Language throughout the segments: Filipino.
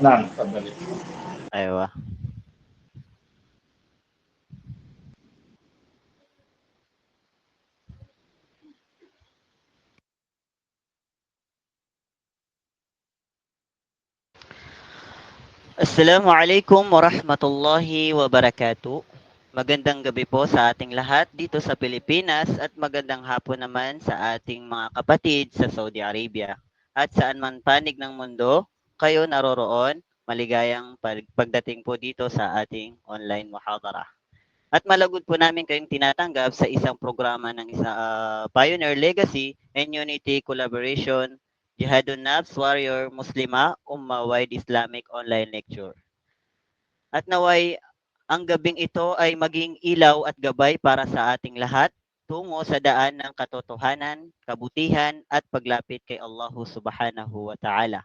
نعم تفضلي. أيوة. Assalamualaikum warahmatullahi wabarakatuh. Magandang gabi po sa ating lahat dito sa Pilipinas at magandang hapon naman sa ating mga kapatid sa Saudi Arabia. At saan man panig ng mundo kayo naroroon, maligayang pagdating po dito sa ating online muhadara. At malagod po namin kayong tinatanggap sa isang programa ng Pioneer Legacy and Unity Collaboration Jihadun Nafs Warrior Muslima Ummah Wide Islamic Online Lecture. At naway ang gabing ito ay maging ilaw at gabay para sa ating lahat tungo sa daan ng katotohanan, kabutihan at paglapit kay Allah Subhanahu wa Ta'ala.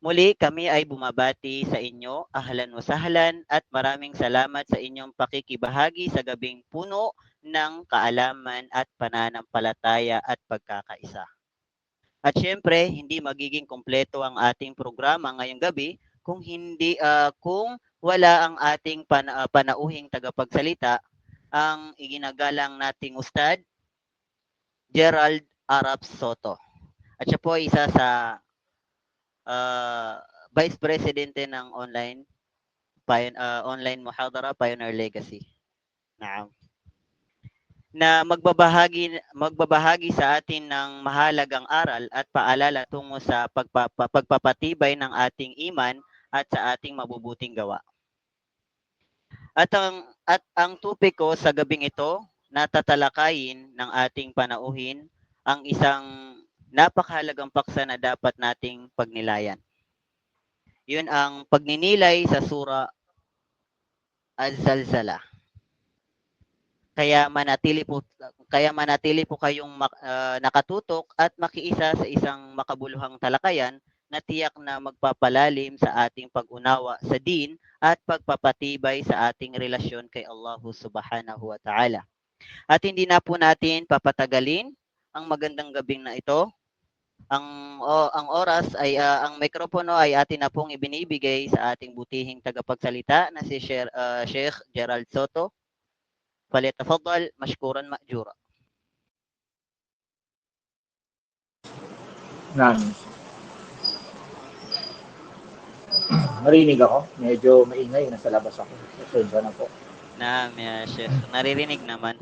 Muli kami ay bumabati sa inyo, ahlan wa sahlan at maraming salamat sa inyong pakikibahagi sa gabing puno ng kaalaman at pananampalataya at pagkakaisa. At syempre, hindi magiging kompleto ang ating programa ngayong gabi kung wala ang ating panauhing tagapagsalita, ang iginagalang nating ustad, Gerald Arap Soto. At siya po ay isa sa ah, Vice Presidente ng online muhadara Pioneer Legacy. Naam. Na magbabahagi sa atin ng mahalagang aral at paalala tungo sa pagpapatibay ng ating iman at sa ating mabubuting gawa. At ang tupik ko sa gabing ito na tatalakayin ng ating panauhin ang isang napakahalagang paksa na dapat nating pagnilayan. Yun ang pagninilay sa sura Az-Zalzala. Kaya manatili po kayong nakatutok at makiisa sa isang makabuluhang talakayan na tiyak na magpapalalim sa ating pag-unawa sa din at pagpapatibay sa ating relasyon kay Allah Subhanahu wa Ta'ala. At hindi na po natin papatagalin ang magandang gabing na ito. Ang oras ay ang mikropono ay atin na pong ibinibigay sa ating butihing tagapagsalita na si Sheikh Gerald Soto. فليتفضل مشكورا مأجورا. نعم. Marinig ako? Medyo maingay. Nasa labas ako. Pasensya na po. Naam ya Sheikh, naririnig naman.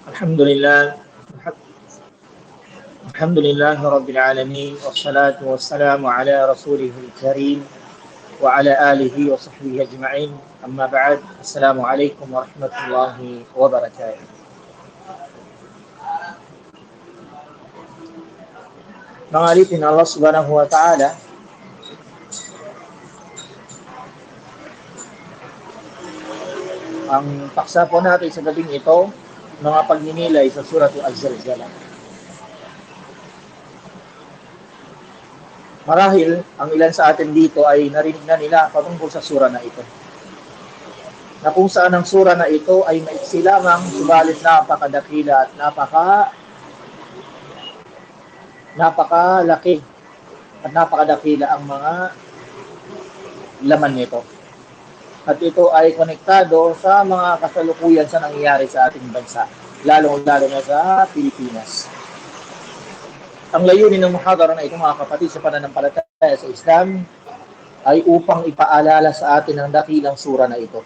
Alhamdulillah. الحمد لله رب العالمين والصلاة والسلام على رسوله الكريم وعلى آله وصحبه أجمعين أما بعد السلام عليكم ورحمة الله وبركاته. Mga alipin ng Allah subhanahu wa ta'ala, ang paksa po natin sa gabing ito, mga pagninilay sa Surah Az-Zalzala. Marahil, ang ilan sa atin dito ay narinig na nila patungkol sa sura na ito. Na kung saan ang sura na ito ay maiksi lamang, subalit napakadakila at napakalaki at napakadakila ang mga laman nito. At ito ay konektado sa mga kasalukuyan sa nangyayari sa ating bansa, lalong-lalo na sa Pilipinas. Ang layunin ng muhadara na ito, mga kapatid, sa pananampalataya sa Islam ay upang ipaalala sa atin ang dakilang sura na ito.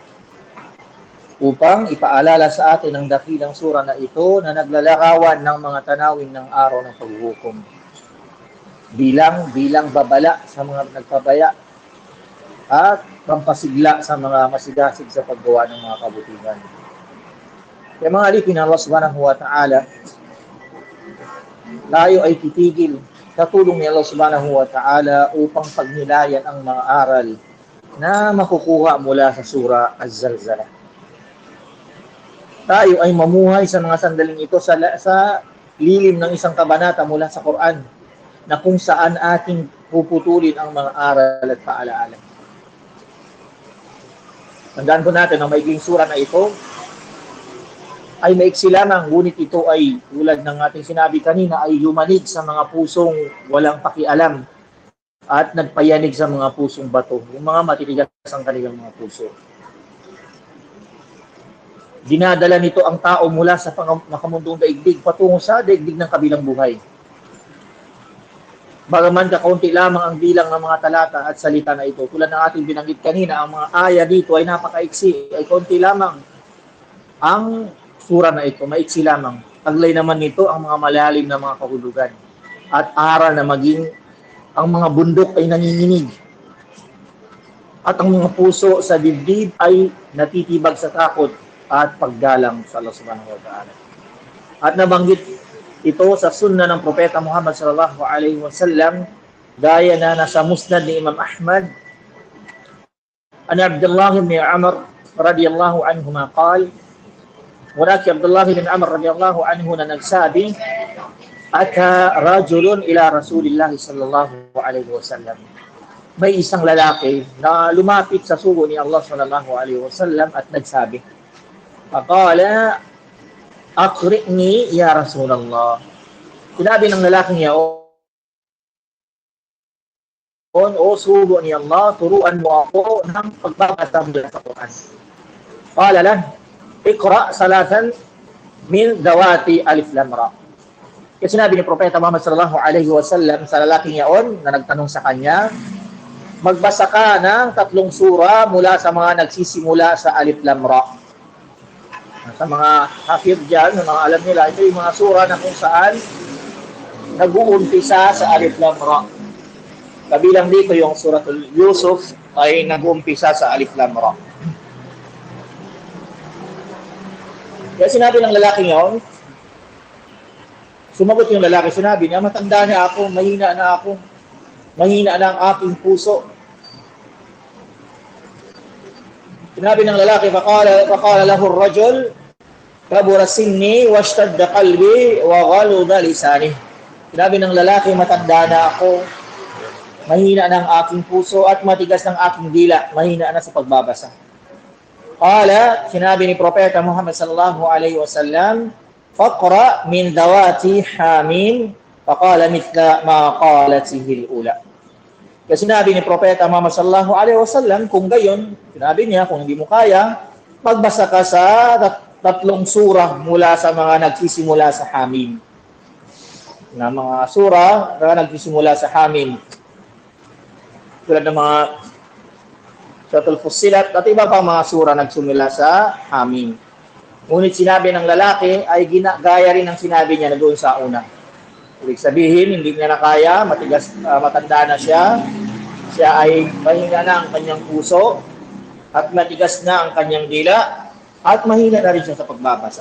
Upang ipaalala sa atin ang dakilang sura na ito na naglalarawan ng mga tanawin ng araw ng paghuhukom. Bilang babala sa mga nagpabaya at pampasigla sa mga masigasig sa paggawa ng mga kabutihan. Kaya mga alipin ng Allah subhanahu wa ta'ala, tayo ay titigil sa tulong ni Allah subhanahu wa ta'ala upang pagnilayan ang mga aral na makukuha mula sa Surah Az-Zalzala. Tayo ay mamuhay sa mga sandaling ito sa lilim ng isang kabanata mula sa Quran na kung saan ating puputulin ang mga aral at paalaala. Tandaan po natin ang maiging sura na ito ay maiksi lamang, ngunit ito ay tulad ng ating sinabi kanina ay yumanig sa mga pusong walang pakialam at nagpayanig sa mga pusong bato, yung mga matitigas ang kanilang mga puso. Dinadala nito ang tao mula sa makamundong daigdig patungo sa daigdig ng kabilang buhay. Bagaman kakaunti lamang ang bilang ng mga talata at salita na ito, tulad ng ating binanggit kanina, ang mga aya dito ay napakaiksi, ay konti lamang ang sura na ito, maiksi lamang. Taglay naman nito ang mga malalim na mga kahulugan at aral na maging ang mga bundok ay nanginginig at ang mga puso sa dibdib ay natitibag sa takot at paggalang sa Allah subhanahu wa ta'ala. At nabanggit ito sa sunna ng Propeta Muhammad sallallahu alaihi wasallam, gaya na nasa musnad ni Imam Ahmad, an Abdullah bin Amr radiyallahu anhuma qala, wala si Abdullah bin Amr radiyallahu anhu na nagsabi, ata rajulun ila Rasulillah sallallahu alaihi wasallam. May isang lalaki na lumapit sa sugo ni Allah sallallahu alaihi wasallam at nagsabi, faqala aqri'ni ya Rasulullah. Sinabi ng lalaking yaon, o sugo ni Allah, turuan mo ako ng pagbabasa mula sa Quran. Qala lah, iqra salatan min dawati alif lam ra. Kasi sinabi ni Propeta Muhammad sallallahu alaihi wasallam sa lalaking yaon na nagtanong sa kanya, magbasa ka ng 3 sura mula sa mga nagsisimula sa alif lam ra. Sa mga hafid dyan, mga alam nila, ito yung mga sura na kung saan nag-uumpisa sa alif lam ra. Kabilang dito yung suratul Yusuf ay nag-uumpisa sa alif lam ra. Kaya sinabi ng lalaki yun, sumagot yung lalaki, sinabi niya, matanda na ako, mahina na ang aking puso. Sinabi ng lalaki, faqala lahu ar-rajul, kabura sinni washtadda qalbi wa ghaludha lisani. Sinabi ng lalaki, matanda na ako, mahina na ang aking puso at matigas ng aking dila, mahina na sa pagbabasa. Qala, sinabi ni Propeta Muhammad sallallahu alaihi wasallam, faqra min dawati hamim, faqala mithla ma qalatihi al-ula. Kasi sinabi ni Propeta Muhammad sallallahu alaihi wasallam, kung gayon, sinabi niya, kung hindi mo kaya, magbasa ka sa 3 surah mula sa mga nagsisimula sa Hamim. Na mga surah na nagsisimula sa Hamim. Tulad ng mga Suratul Fussilat at iba pa mga surah nagsimula sa Hamim. Ngunit sinabi ng lalaki ay gaya rin ang sinabi niya na doon sa una. Ibig sabihin, hindi niya na kaya, matanda na siya ay mahina na ang kanyang puso, at matigas na ang kanyang dila, at mahina na rin siya sa pagbabasa.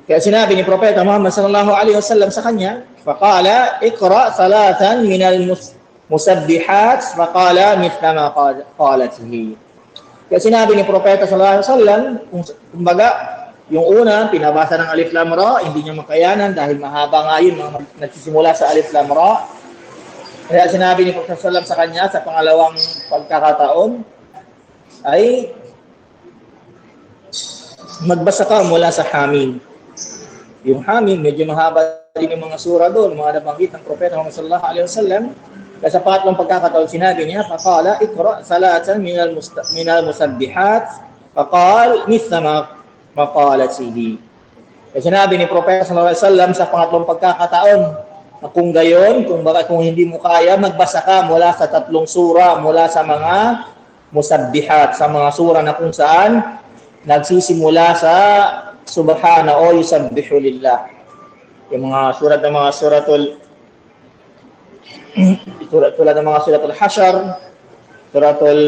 Kaya sinabi ni Propeta Muhammad sallallahu alaihi wasallam sa kanya, faqala, iqra salatan minal musabbihat, faqala mithla ma qalatihi. Kaya sinabi ni Propeta sallallahu alaihi wasallam, kumbaga, yung una, pinabasa ng alif lam ra, hindi niya makayanan dahil mahaba nga yun, nagsisimula sa alif lam ra. Kaya sinabi ni Propeta sallallahu sa kanya sa pangalawang pagkakataon ay magbasa ka mula sa Hamim. Yung Hamim, medyo mahaba din yung mga sura doon, mga nabanggit ng Propeta Muhammad sallallahu alaihi wasallam. Kaya sa pangatlong pagkakataon sinabi niya, faqala iqra salatan minal musabbihat, faqal mithla maqalatihi. Kasi sinabi ni Propeta sallallahu alaihi wasallam sa pangatlong pagkakataon na kung gayon, kung hindi mo kaya, magbasa ka mula sa 3 sura mula sa mga musabbihat, sa mga sura na kung saan nagsisimula sa subhana o yusabbihu lillah. Yung mga surat ng mga tulad ng mga suratul Hasyr, suratul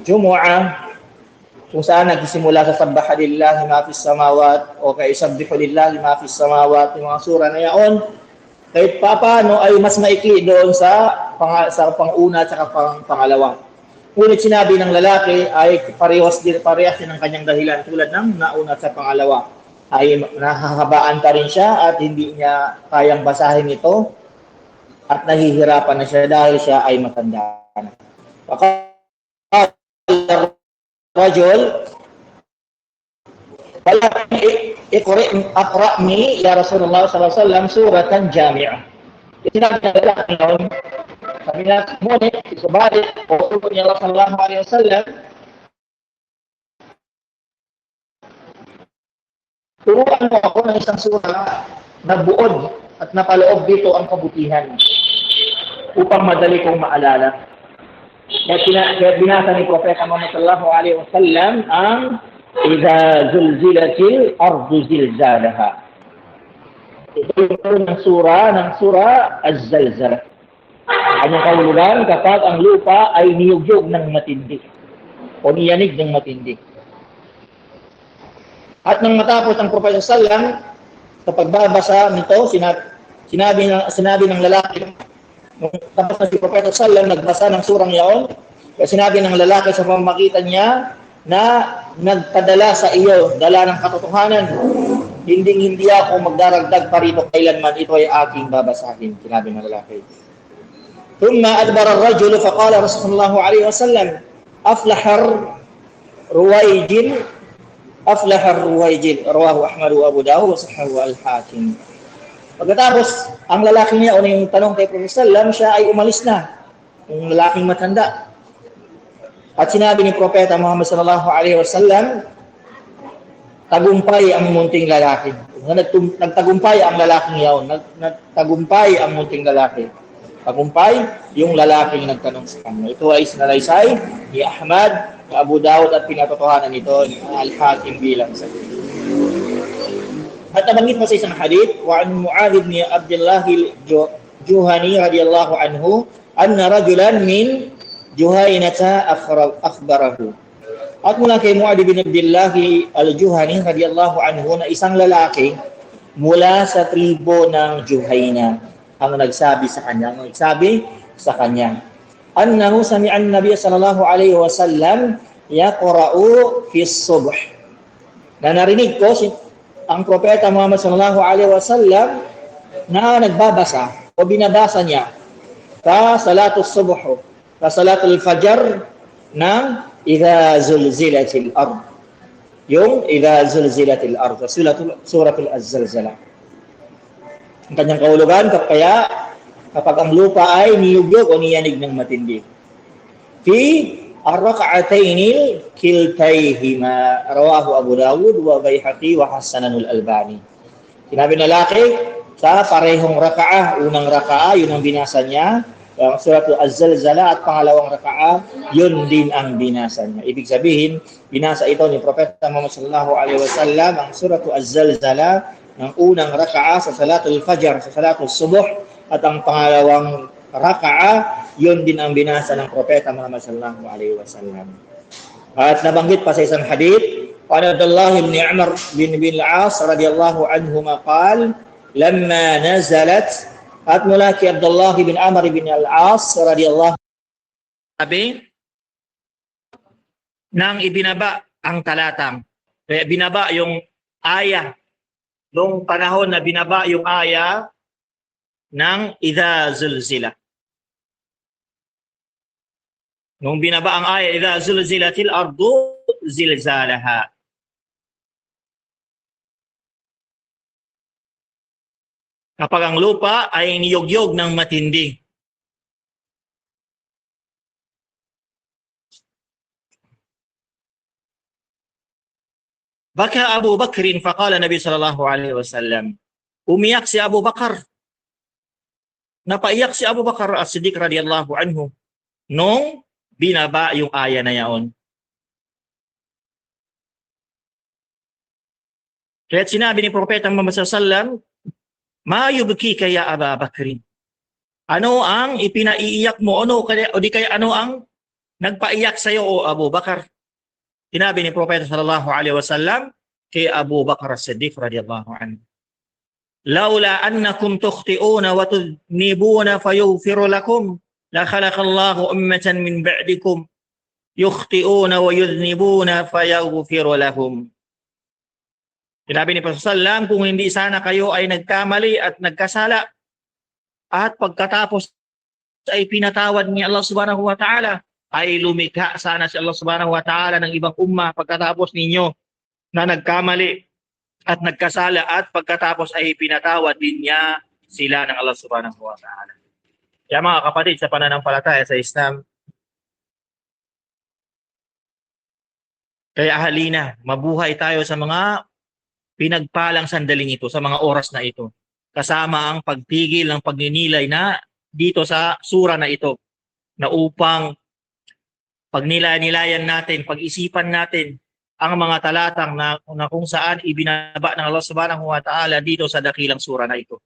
Jumu'ah, kung saan nagsisimula sa sabbaha lillahi ma fis samawat o kay sabbihu lillahi ma fis samawat, yung mga sura na yaon, kahit paano ay mas maikli doon sa panguna at saka pangalawa. Ngunit sinabi ng lalaki ay parehas din ang kanyang dahilan, tulad ng nauna at sa pangalawa. Ay nahahabaan pa rin siya at hindi niya kayang basahin ito at nahihirapan na siya dahil siya ay matanda na. rajul, Iqra'ni ya Rasulullah sallallahu alaihi wasallam suratan jami'ah. Sinabi ng lalaki noon, sabi niya, ngunit, subalit, o sabi niya Allah sallallahu alaihi wasallam, turuan mo ako ng isang sura na buod at napaloob dito ang kabutihan upang madali kong maalala. Kaya binasa ni Propeta Muhammad sallallahu alaihi wasallam ang Idza zulzilatil ardu zilzalaha. Ito yung ng sura Az-Zalzalah. Kanyang kahulugan kapag ang lupa ay niyugyog ng matindi o niyanig ng matindi. At nang matapos ang Propeta sallam sa pagbabasa nito, sinabi ng lalaki, nung tapos na si Propeta sallam nagbasa ng surang yaon, sinabi ng lalaki sa pamamagitan niya na nagpadala sa iyo, dala ng katotohanan, hindi ako magdaragdag pa rito kailanman, ito ay aking babasahin, sinabi ng lalaki. Thumma adbara ar-rajul faqala Rasulullah alaihi wasallam, aflahar ruwaijil, rawahu Ahmad wa Abu Dawud wa sahahu al-Hakim. Pagkatapos, ang lalaki niya, yung tanong kay Prophet sallam, siya ay umalis na, yung lalaking matanda. At sinabi ni Propeta Muhammad sallallahu alaihi wasallam, tagumpay ang munting lalaki. Nagtagumpay ang lalaking yaon. Nagtagumpay ang munting lalaki. Tagumpay yung lalaking nagtanong sa kanya. Ito ay sinalaysay ni Ahmad, ni Abu Dawud at pinatotohanan nito ni Al-Hakim bilang sagot. At nabanggit mo sa isang hadith, wa an Mu'adh ibn Abdullah al-Juhani radiyallahu anhu, anna rajulan min Juhaynata akhbarahu. At mula kay Mu'adh bin Abdullah al-Juhani radiyallahu anhu na isang lalaki mula sa tribo ng Juhayna ang nagsabi sa kanya. Annahu sami'a an-nabiy sallallahu alaihi wasallam yaqra'u fi as-subh. Na narinig ko ang Propeta Muhammad sallallahu alaihi wasallam na nagbabasa o binabasa niya sa salatul subh, sa salatul fajr ng Idza zulzilatil ard. Yung Idza zulzilatil ard, suratul Az-Zalzalah. Ang kanyang kahulugan, kaya kapag ang lupa ay niyugyog o niyanig ng matindi. Fi ar-rak'atayn kiltayhima, rawahu Abu Dawud wa Baihaqi wa Hasananul Albani. Sinabi ng lalaki sa parehong raka'ah, unang raka'ah, yun ang binasa niya, ang suratul Az-Zalzalah, at pangalawang raka'ah, yun din ang binasa niya. Ibig sabihin, binasa ito ni Propeta Muhammad sallallahu alaihi wasallam ang suratul Az-Zalzalah ng unang raka'ah sa salatul fajr, sa salatul subuh, at ang pangalawang raka'ah, yun din ang binasa ng Propeta Muhammad sallallahu alaihi wasallam. At nabanggit pa sa isang hadith, Abdullah ibn Umar bin al-As radiyallahu anhuma qala, lamma nazalat, at mula kay Abdullah bin Amr bin al-As radiyallahu sabi nang ibinaba ang talatang, binaba yung aya, noong panahon na binaba yung aya ng Idza zulzila. Nung binaba ang aya, Idza zulzilatil ardu zilzalaha. Kapag ang lupa ay niyugyog ng matindi. Baka Abu Bakrin faqala Nabi sallallahu alaihi wasallam. Umiyak si Abu Bakar. Napaiyak si Abu Bakar as-Siddiq radiyallahu anhu nung binaba yung aya na yaon. Kaya sinabi ni Propeta Muhammad sallallahu alaihi wasallam, ma yubki kaya Abu Bakrin. Ano ang ipinaiiyak mo? Ano ang nagpaiyak sa iyo, o Abu Bakar? Sinabi ni Propeta sallallahu alaihi wasallam kay Abu Bakar as-Siddiq radiyallahu anhu, laula annakum tukhti'una wa tudnibuna fayughfiru lakum la khalaqallahu ummatan min ba'dikum yukhti'una wa yudhnibuna fayaghfiru lahum. Sinabi ni Propeta sallam, kung hindi sana kayo ay nagkamali at nagkasala at pagkatapos ay pinatawad ni Allah subhanahu wa ta'ala, ay lumikha sana si Allah subhanahu wa ta'ala ng ibang umma pagkatapos ninyo na nagkamali at nagkasala at pagkatapos ay pinatawad din niya sila ng Allah subhanahu wa ta'ala. Kaya mga kapatid, sa pananampalataya sa Islam, kaya halina, mabuhay tayo sa mga pinagpalang sandaling ito, sa mga oras na ito. Kasama ang pagpigil ng pagninilay na dito sa sura na ito, na upang pagnilay-nilayan natin, pag-isipan natin ang mga talatang na kung saan ibinaba ng Allah subhanahu wa ta'ala dito sa dakilang sura na ito.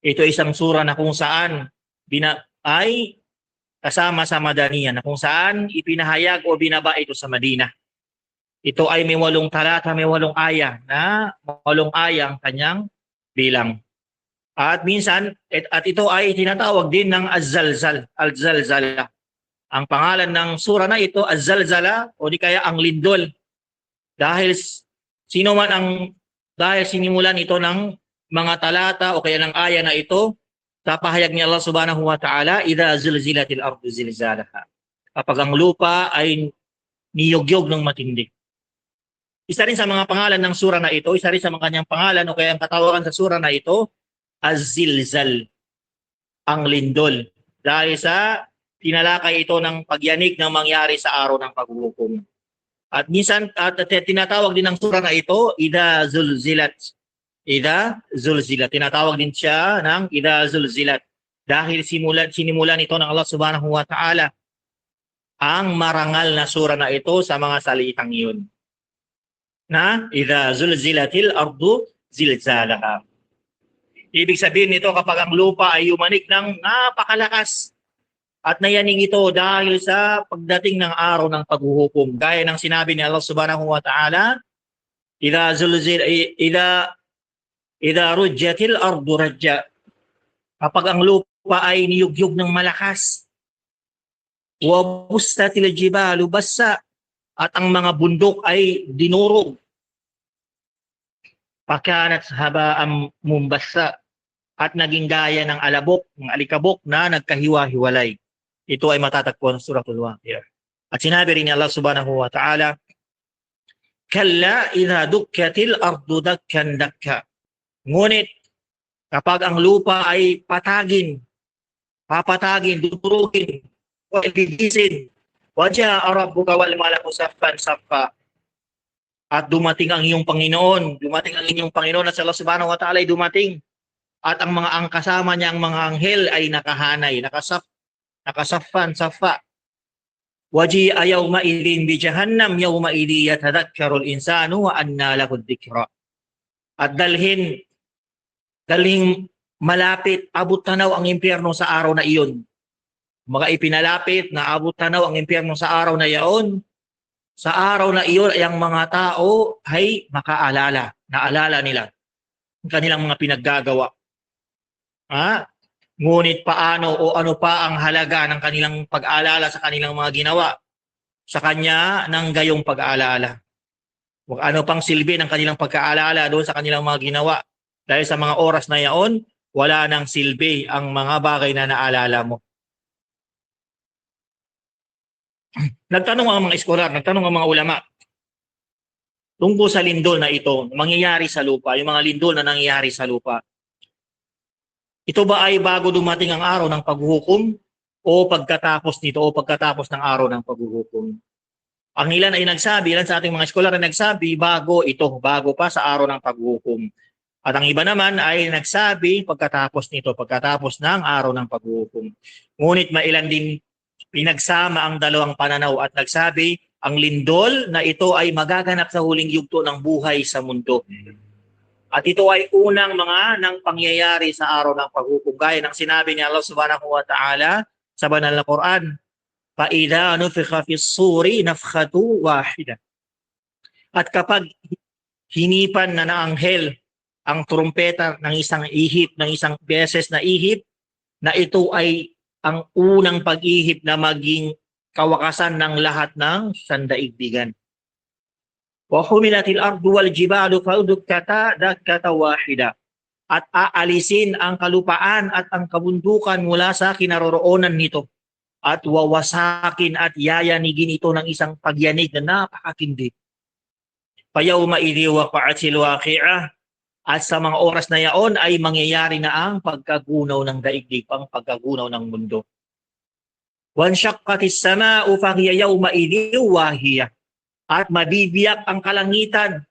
Ito ay isang sura na kung saan ay kasama sa Madaniyan, na kung saan ipinahayag o binaba ito sa Madina. Ito ay may 8 talata, may 8 aya na 8 ayang kanyang bilang. At minsan, at ito ay tinatawag din ng Az-Zalzal, Al-Zalzala. Ang pangalan ng sura na ito, Az-Zalzala, o di kaya ang lindol. Dahil sinimulan ito ng mga talata o kaya ng aya na ito, sa pahayag ni Allah subhanahu wa ta'ala, idha zilzilatil ardu zilzalaha. Kapag ang lupa ay niyog-yog ng matindi. Isa rin sa mga pangalan ng sura na ito, isa rin sa mga kanyang pangalan o kaya ang katawagan sa sura na ito, Az-Zilzal, ang lindol. Dahil sa tinalakay ito ng pagyanig ng mangyari sa araw ng paghuhukom. At minsan, tinatawag din ng sura na ito, Idha Zulzilat. Idha Zulzilat. Tinatawag din siya ng Idha Zulzilat. Dahil sinimulan ito ng Allah subhanahu wa ta'ala ang marangal na sura na ito sa mga salitang iyon. Na Idha Zulzilatil Ardu Zilzalaha. Ibig sabihin nito kapag ang lupa ay yumanig ng napakalakas at nayaning ito dahil sa pagdating ng araw ng paghuhukom. Gaya ng sinabi ni Allah subhanahu wa ta'ala, Idha rujjatil ardu rajja. Kapag ang lupa ay niyugyug ng malakas, wa bustatil jibalu bassa, at ang mga bundok ay dinurog. Pakanat haba'am mumbassa, at naging gaya ng alabok, ng alikabok na nagkahiwa-hiwalay. Ito ay matatagpuan sa Suratul Waqiah. At sinabi rin ni Allah subhanahu wa ta'ala, Kalla idha dukkatil ardu dakkan dakka. Ngunit, kapag ang lupa ay papatagin, durugin, o ibigisin, waja'a rabbuka wal malaku saffan saffa. At dumating ang iyong Panginoon, at sa Allah subhanahu wa ta'ala ay dumating. At ang mga kasama niya, ang mga anghel ay nakahanay, nakasaffan, saffa. Waji'a yawma idhin bi jahannam yawma idhi yatadhakkaru al-insanu wa anna lahu dhikra. At dalhin malapit, abot tanaw ang impyerno sa araw na iyon. Mga ipinalapit na abot tanaw ang impyerno sa araw na iyon. Sa araw na iyon ay ang mga tao ay naalala nila ang kanilang mga pinaggagawa. Ngunit paano o ano pa ang halaga ng kanilang pag-aalala sa kanilang mga ginawa sa kanya ng gayong pag-aalala? O ano pang silbi ng kanilang pagkaalala doon sa kanilang mga ginawa? Dahil sa mga oras na yaon, wala nang silbi ang mga bagay na naalala mo. Nagtanong ang mga eskolar, nagtanong ang mga ulama tungkol sa lindol na ito, mangyayari sa lupa, yung mga lindol na nangyayari sa lupa. Ito ba ay bago dumating ang araw ng paghuhukom o pagkatapos nito o pagkatapos ng araw ng paghuhukom? Ang ilan sa ating mga eskolar ay nagsabi, bago pa sa araw ng paghuhukom. At ang iba naman ay nagsabi pagkatapos nito, pagkatapos ng araw ng paghuhukom. Ngunit mailan din pinagsama ang dalawang pananaw at nagsabi, ang lindol na ito ay magaganap sa huling yugto ng buhay sa mundo. At ito ay unang mga pangyayari sa araw ng paghuhukom. Gaya ng sinabi ni Allah subhanahu wa ta'ala sa banal na Quran, فَإِذَا نُفِخَ فِي الصُّورِ نَفْخَةٌ وَاحِدَةٌ. At kapag hinipan na anghel ang trumpeta ng isang ihip, ng isang beses na ihip, na ito ay ang unang pag-ihip na maging kawakasan ng lahat ng sandaigdigan. وَحُمِلَتِ الْأَرْضُ وَالْجِبَالُ فَأُدُكَّتَا دَكَّةً وَاحِدَةً. At aalisin ang kalupaan at ang kabundukan mula sa kinaroroonan nito. at wawasakin at yayanigin ito ng isang pagyanig na napakatindi. Payawma idhi waqa'atil waqi'ah, at sa mga oras na yaon ay mangyayari na ang pagkagunaw ng daigdig, ang pagkagunaw ng mundo. Wanshaqqatis samaa'u fahiya yawma idhin wahiyah, at mabibiyak ang kalangitan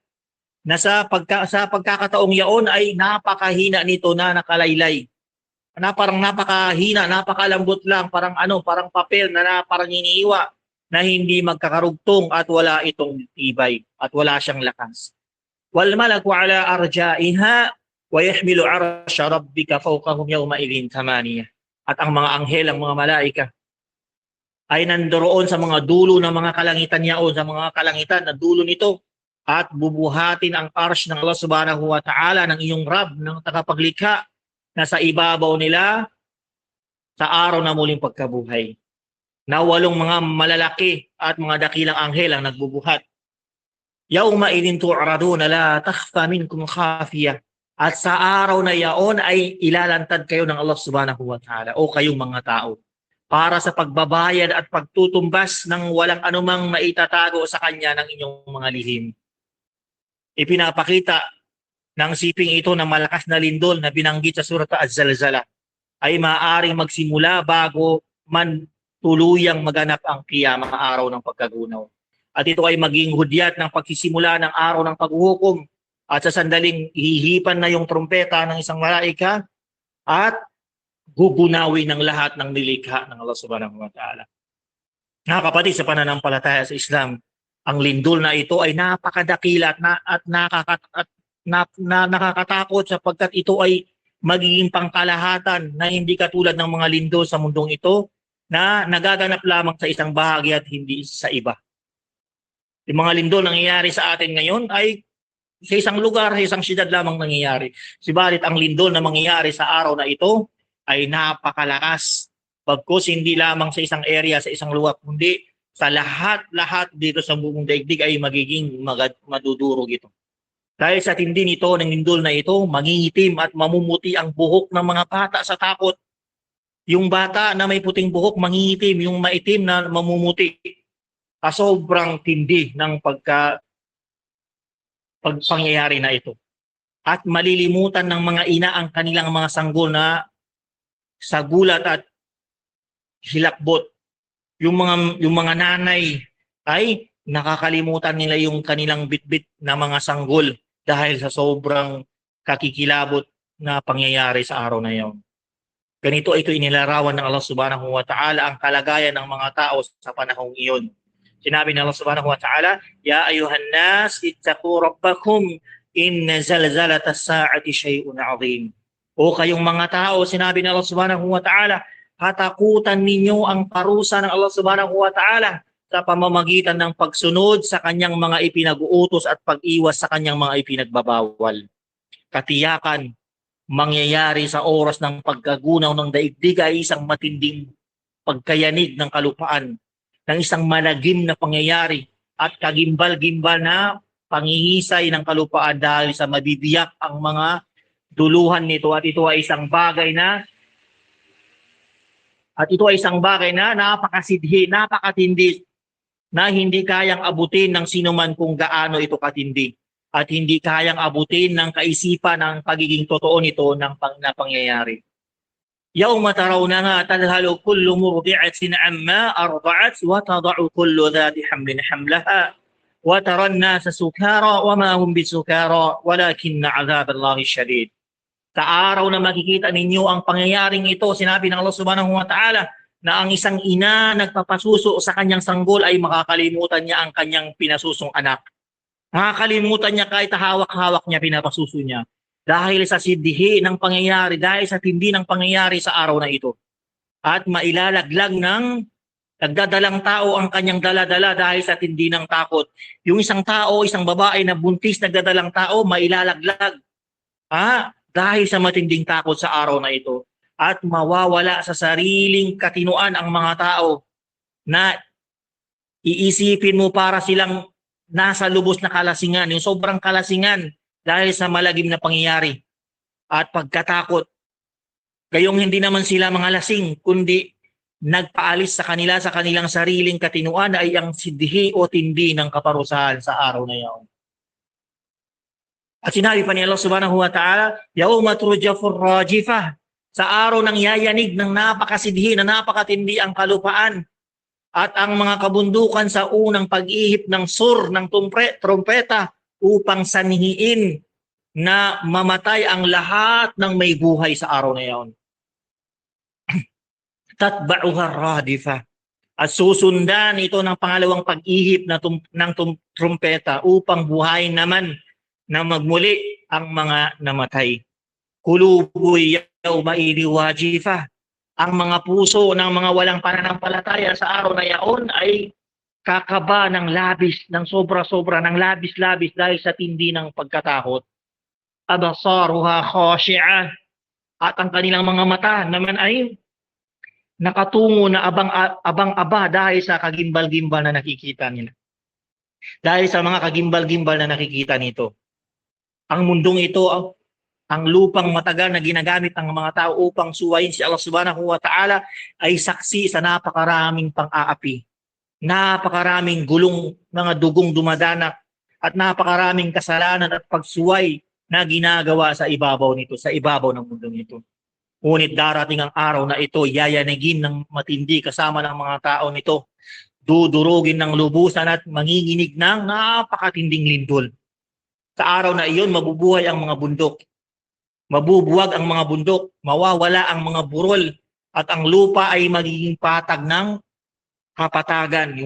na sa pagkakataong yaon ay napakahina nito na nakalaylay. Na parang napakahina, napakalambot lang, parang parang papel na parang iniiwa na hindi magkakarugtong at wala itong tibay at wala siyang lakas. Wal malaku ala arja'iha wa yahmilu arsha rabbika fawqahum yawma idhin thamaniyah. At ang mga anghel, ang mga malaika ay nandoon sa mga dulo ng mga kalangitan yaon, sa mga kalangitan na dulo nito, at bubuhatin ang arsh ng Allah subhanahu wa ta'ala ng iyong Rab, ng tagapaglikha, na sa ibabaw nila sa araw na muling pagkabuhay. Na 8 mga malalaki at mga dakilang anghel ang nagbubuhat. Yawma idhin tu'raduna la takhfa minkum khafiyah. At sa araw na yaon ay ilalantad kayo ng Allah subhanahu wa ta'ala, o kayong mga tao, para sa pagbabayad at pagtutumbas ng walang anumang maitatago sa kanya ng inyong mga lihim. Ipinapakita ng siping ito ng malakas na lindol na binanggit sa surat Az-Zalzala ay maaaring magsimula bago man tuluyang maganap ang kiyama, araw ng pagkagunaw. At ito ay maging hudyat ng pagsisimula ng araw ng paghuhukom, at sa sandaling hihipan na yung trumpeta ng isang malaika at gugunawin ng lahat ng nilikha ng Allah subhanahu wa ta'ala. Mga kapatid, sa pananampalataya sa Islam, ang lindol na ito ay napakadakila at nakakatakot, sapagkat ito ay magiging pangkalahatan na hindi katulad ng mga lindol sa mundong ito na nagaganap lamang sa isang bahagi at hindi sa iba. Yung mga lindol nangyayari sa atin ngayon ay sa isang lugar, sa isang siyudad lamang nangyayari. Subalit ang lindol na mangyayari sa araw na ito ay napakalakas. Pagkos hindi lamang sa isang area, sa isang lugar, kundi sa lahat dito sa buong daigdig ay magiging madudurog ito. Dahil sa tindi nito, ng lindol na ito, mangingitim at mamumuti ang buhok ng mga bata sa takot. Yung bata na may puting buhok, mangingitim, yung maitim na mamumuti. Sobrang tindi ng pagpangyayari na ito. At malilimutan ng mga ina ang kanilang mga sanggol na sa gulat at hilakbot. Yung mga nanay ay nakakalimutan nila yung kanilang bitbit na mga sanggol dahil sa sobrang kakikilabot na pangyayari sa araw na iyon. Ganito ito inilarawan ng Allah subhanahu wa ta'ala ang kalagayan ng mga tao sa panahong iyon. Sinabi ng Allah subhanahu wa ta'ala, Ya ayuhan nas, ittaqu rabbakum, inna zalzalatas sa'ati shay'un 'azim. O kayong mga tao, sinabi ng Allah subhanahu wa ta'ala, katakutan ninyo ang parusa ng Allah subhanahu wa ta'ala sa pamamagitan ng pagsunod sa kanyang mga ipinag-uutos at pag-iwas sa kanyang mga ipinagbabawal. Katiyakan, mangyayari sa oras ng pagkagunaw ng daigdig ay isang matinding pagkayanig ng kalupaan, ng isang malagim na pangyayari at kagimbal-gimbal na pangingisay ng kalupaan dahil sa mabibiyak ang mga duluhan nito, at ito ay isang bagay na napakasidhi, napakatindi, na hindi kayang abutin ng sinuman kung gaano ito katindi, at hindi kayang abutin ng kaisipan ng pagiging totoo nito ng pangyayari. Yawma tarawnaha tadhalu kullu murdi'atin amma arda'at wa tada'u kullu dhati hamlin hamlaha wa tara an-nasa sukara wa ma hum bisukara walakinna 'adhaballahi shadid. Sa araw na makikita ninyo ang pangyayaring ito, sinabi ng Allah subhanahu wa ta'ala, na ang isang ina nagpapasuso sa kanyang sanggol ay makakalimutan niya ang kanyang pinasusong anak. Makakalimutan niya kahit hawak-hawak niya, pinapasuso niya. Dahil sa sidhi ng pangyayari, dahil sa tindi ng pangyayari sa araw na ito. At mailalaglag ng nagdadalang tao ang kanyang dala-dala dahil sa tindi ng takot. Yung isang tao, isang babae na buntis nagdadalang tao, mailalaglag. Dahil sa matinding takot sa araw na ito. At mawawala sa sariling katinuan ang mga tao na iisipin mo para silang nasa lubos na kalasingan, yung sobrang kalasingan dahil sa malagim na pangyayari at pagkatakot. Gayong hindi naman sila mga lasing, kundi nagpaalis sa kanila sa kanilang sariling katinuan ay ang sidhi o tindi ng kaparusahan sa araw na iyon. At sinabi pa ni Allah subhanahu wa ta'ala, "Yawma turjafur rajifah," sa araw ng yayanig ng napakasidhi na napakatindi ang kalupaan at ang mga kabundukan sa unang pag-ihip ng sur ng trompeta upang sanhiin na mamatay ang lahat ng may buhay sa araw na iyon. Tatba'uha radifa, at susundan ito ng pangalawang pag-ihip ng trumpeta upang buhayin naman na magmuli ang mga namatay. Kulubuy yawma idhi wajifa, ang mga puso ng mga walang pananampalataya sa araw na yaon ay kakaba ng labis, ng sobra-sobra, ng labis-labis dahil sa tindi ng pagkatakot. Abasaruha khashi'ah, at ang kanilang mga mata naman ay nakatungo na abang-aba dahil sa kagimbal-gimbal na nakikita nila. Dahil sa mga kagimbal-gimbal na nakikita nito. Ang mundong ito, ang lupang matagal na ginagamit ng mga tao upang suwayin si Allah subhanahu wa ta'ala ay saksi sa napakaraming pang-aapi. Napakaraming gulong mga dugong dumadanak at napakaraming kasalanan at pagsuway na ginagawa sa ibabaw nito, sa ibabaw ng mundong ito. Ngunit darating ang araw na ito, yayanigin ng matindi kasama ng mga tao nito, dudurugin ng lubusan at manginginig ng napakatinding lindol. Sa araw na iyon, mabubuhay ang mga bundok. Mabubuwag ang mga bundok, mawawala ang mga burol, at ang lupa ay magiging patag ng kapatagan.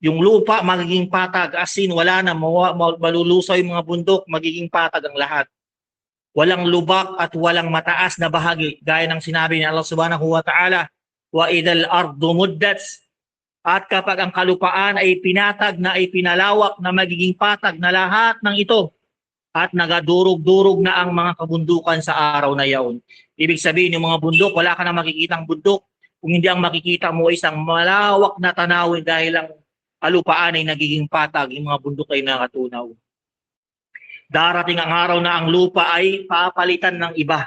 Yung lupa magiging patag, as in wala na, malulusaw yung mga bundok, magiging patag ang lahat. Walang lubak at walang mataas na bahagi, gaya ng sinabi ni Allah subhanahu wa ta'ala, wa idal ardu muddats, at kapag ang kalupaan ay pinatag na ay pinalawak na magiging patag na lahat ng ito at nagadurog-durog na ang mga kabundukan sa araw na yaon. Ibig sabihin yung mga bundok, wala ka na makikitang bundok kung hindi ang makikita mo isang malawak na tanawin dahil ang kalupaan ay nagiging patag, yung mga bundok ay nakatunaw. Darating ang araw na ang lupa ay papalitan ng iba.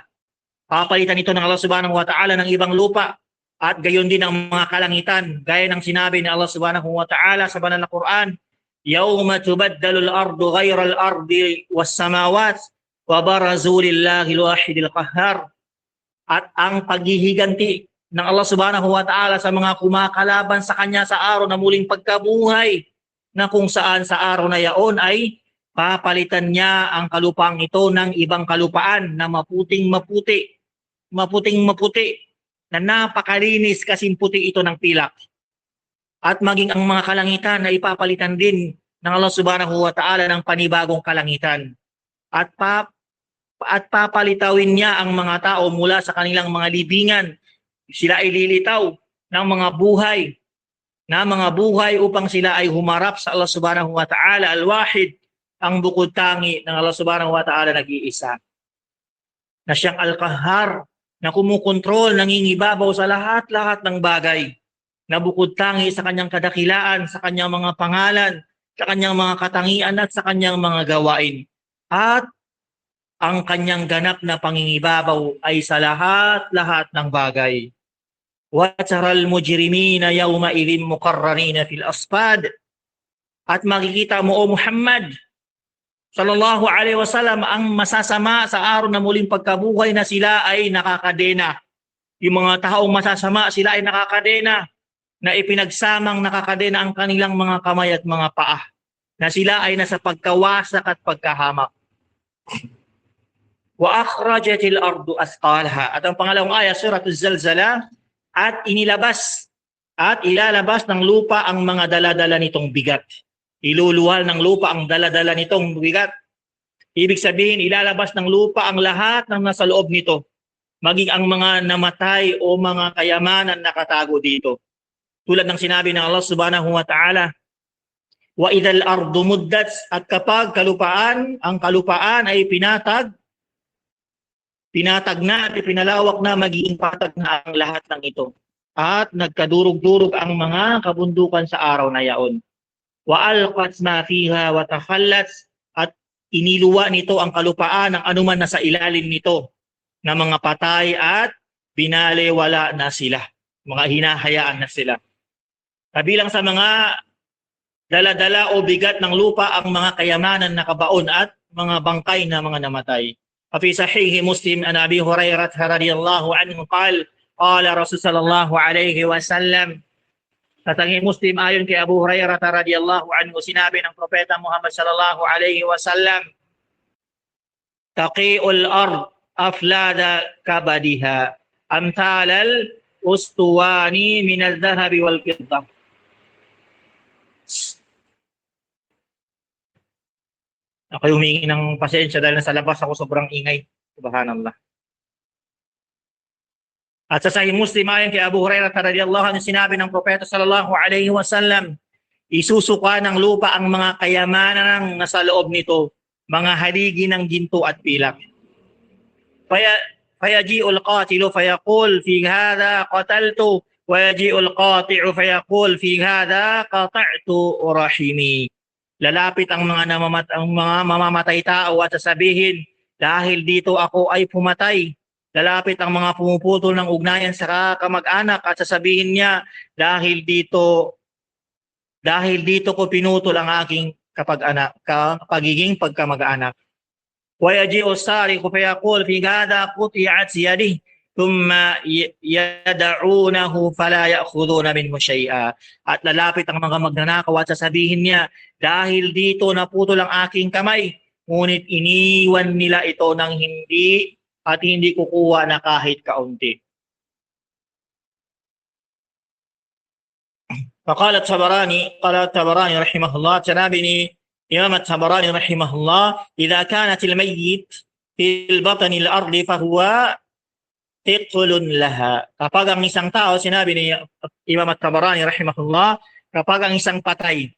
Papalitan ito ng Allah subhanahu wa ta'ala ng ibang lupa. At gayon din ang mga kalangitan, gaya ng sinabi ni Allah subhanahu wa ta'ala sa banal na Quran, "Yawma tubaddalu al-ardu ghayra al-ardi was-samawat wa barazu lillahi al-wahidil qahhar." At ang paghihiganti ng Allah subhanahu wa ta'ala sa mga kumakalaban sa kanya sa araw na muling pagkabuhay, na kung saan sa araw na yaon ay papalitan niya ang kalupang ito ng ibang kalupaan na maputing-maputi, na napakalinis kasing puti ito ng pilak. At maging ang mga kalangitan na ipapalitan din ng Allah subhanahu wa ta'ala ng panibagong kalangitan. At papalitawin niya ang mga tao mula sa kanilang mga libingan. Sila ay lilitaw ng mga buhay upang sila ay humarap sa Allah subhanahu wa ta'ala, al-wahid, ang bukod tangi ng Allah subhanahu wa ta'ala nag-iisa. Na siyang al-qahhar, na kumukontrol, nangingibabaw sa lahat-lahat ng bagay, na bukod tangi sa kanyang kadakilaan, sa kanyang mga pangalan, sa kanyang mga katangian at sa kanyang mga gawain. At ang kanyang ganap na pangingibabaw ay sa lahat-lahat ng bagay. وَتَرَى الْمُجْرِمِينَ يَوْمَئِذٍ مُقَرَّنِينَ فِي الْأَصْفَادِ, at makikita mo, O Muhammad sallallahu alaihi wasallam, ang masasama sa araw na muling pagkabuhay na sila ay nakakadena. Yung mga taong masasama, sila ay nakakadena, na ipinagsamang nakakadena ang kanilang mga kamay at mga paa, na sila ay nasa pagkawasak at pagkahamak. Wa akhrajatil ardu asqalaha, at ang pangalawang aya, suratul Zalzalah, at inilabas at ilalabas ng lupa ang mga daladala nitong bigat. Iluluwal ng lupa ang daladala nitong bigat. Ibig sabihin, ilalabas ng lupa ang lahat ng nasa loob nito, maging ang mga namatay o mga kayamanan nakatago dito. Tulad ng sinabi ng Allah subhanahu wa ta'ala, wa idal ardu muddats, at kapag ang kalupaan ay pinatag na at pinalawak na, magiging patag na ang lahat ng ito. At nagkadurog-durog ang mga kabundukan sa araw na yaon. Wa alqat ma fiha wa takhallat, at iniluwa nito ang kalupaan ng anuman na sa ilalim nito na mga patay at binalewala na sila. mga hinahayaan na sila. Kabilang sa mga dala-dala o bigat ng lupa ang mga kayamanan na kabaon at mga bangkay na mga namatay. Fi sahih Muslim an Abi Hurairah radhiyallahu anhu qala Rasul sallallahu alaihi wasallam, sa Sahih Muslim ayon kay Abu Hurairah radhiyallahu anhu, sinabi ng propeta Muhammad sallallahu alaihi wasallam, taqi'ul ard aflada kabadiha amtalal ustuwani min al-dhahabi wal fiddah. Ako humingi ng pasensya dahil nasa labas ako, sobrang ingay. Subhanallah. At sa Sahih Muslim ayon kay Abu Hurairah radhiyallahu anhu, sinabi ng propeta sallallahu alaihi wasallam, isusuka ng lupa ang mga kayamanan na sa loob nito, mga haligi ng ginto at pilak. Fayaji'ul qatilu fayaqul fi hadha qataltu wa yaji'ul qati'u fayaqul fi hadha qata'tu rahimi. Lalapit ang mga mamamatay tao at sasabihin, dahil dito ako ay pumatay. Lalapit ang mga pumuputol ng ugnayan sa kamag-anak at sasabihin niya, dahil dito ko pinutol ang aking pagiging pagkamag-anak. Wa yaji'u as-sariqu fayaqul fi hadha quti'at yadihi thumma yad'unahu fala ya'khuduna minhu shay'a. At lalapit ang mga magnanakaw at sasabihin niya, dahil dito naputol ang aking kamay, ngunit iniwan nila ito ng hindi at hindi kukuha na kahit kaunti. فقال الطبراني رحمه الله، تنابني إمام الطبراني رحمه الله، إذا كانت الميت في البطن الأرض فهو ثقل لها. Kapag ang isang tao, sinabi ni Imam at-Tabarani rahimahullah, kapag ang isang patay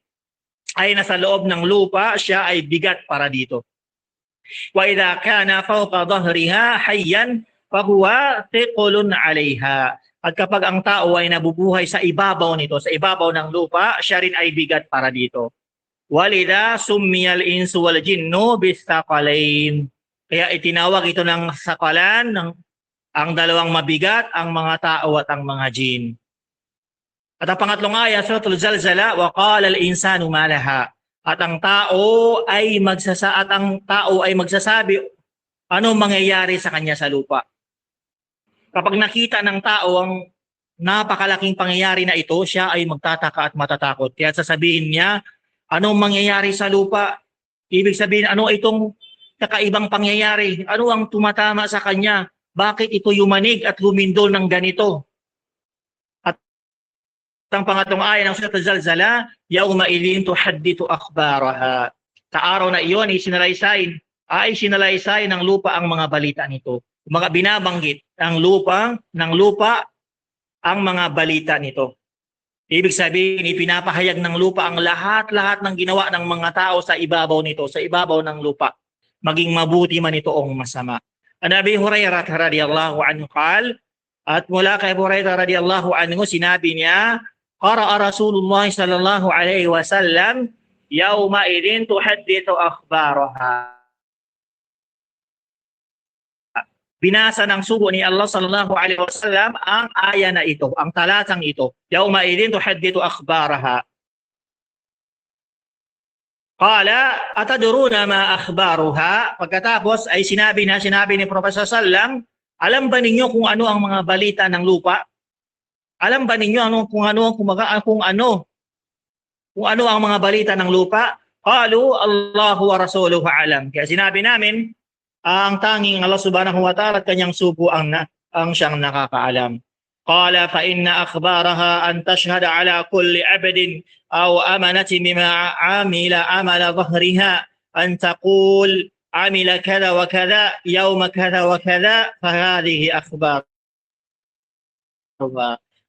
ay nasa loob ng lupa, siya ay bigat para dito. Wa idha kana fawqa dhahriha hayyan fahuwa thiqlun 'alayha. At kapag ang tao ay nabubuhay sa ibabaw nito, sa ibabaw ng lupa, siya rin ay bigat para dito. Walidha summiyal insu wal jinnu bistaqalain. Kaya itinawag ito ng sakalan, ang dalawang mabigat, ang mga tao at ang mga jin. At ang pangatlong ayat, suratul Zalzala, wa qala al-insanu ma laha. At ang tao ay magsasabi, ano mangyayari sa kanya sa lupa. Kapag nakita ng tao ang napakalaking pangyayari na ito, siya ay magtataka at matatakot. Kaya sasabihin niya, anong mangyayari sa lupa? Ibig sabihin, ano itong kakaibang pangyayari? Ano ang tumatama sa kanya? Bakit ito yumanig at lumindol ng ganito? At ang pangatlong ayat ng Surat Al-Zalzala, yauma idhin tuhaddithu akhbaraha. Sa araw na iyon ay sinalaysay ng lupa ang mga balita nito. Mga binabanggit ng lupa ang mga balita nito. Ibig sabihin, ipinapahayag ng lupa ang lahat-lahat ng ginawa ng mga tao sa ibabaw nito, sa ibabaw ng lupa, maging mabuti man ito o masama. An Abi Hurairah radhiyallahu anhu qala, at mula kay Abu Hurairah radhiyallahu anhu, sinabi niya, qara'a Rasulullah sallallahu alaihi wasallam yauma idin tuhaddithu akhbaraha. Binasa ng sugo ni Allah sallallahu alaihi wasallam ang aya na ito, ang talatang ito. Yauma idin tuhaddithu akhbaraha. Qala atadruna ma akhbaruha. Pagkatapos ay sinabi ni Propeta sallam, alam ba ninyo kung ano ang mga balita ng lupa? Alam ba ninyo kung ano ang mga balita ng lupa? Qalu Allahu wa rasuluhu alam. Kaya sinabi namin, ang tanging Allah subhanahu wa ta'ala at kanyang sugo ang siyang nakakaalam. Qala fa inna akhbaraha an tashhada ala kulli abdin aw amanati bima amila amala dhahriha an taqul amila kada wa kada yawma kada wa kada fa hadhihi akhbar.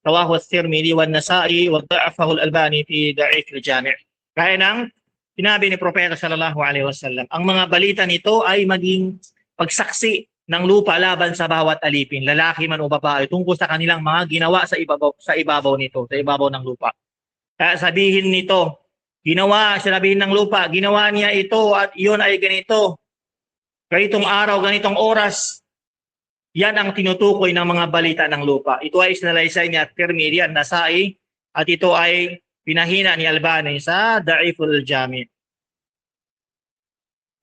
Rawahu at-Tirmidhi wa an-Nasa'i wa dha'afahu al-Albani fi Da'if al-Jami'. Kaya nang sinabi ni Propeta sallallahu alaihi wasallam, ang mga balita nito ay maging pagsaksi ng lupa laban sa bawat alipin, lalaki man o babae, tungkol sa kanilang mga ginawa sa ibabaw nito, sa ibabaw ng lupa. Kaya sabihin ng lupa, ginawa niya ito at iyon ay ganito. Ganitong araw, ganitong oras, Yan ang tinutukoy ng mga balita ng lupa. Ito ay isinalaysay ni At-Tirmidhi, An-Nasa'i, at ito ay pinahina ni Albani sa Da'iful Jami'.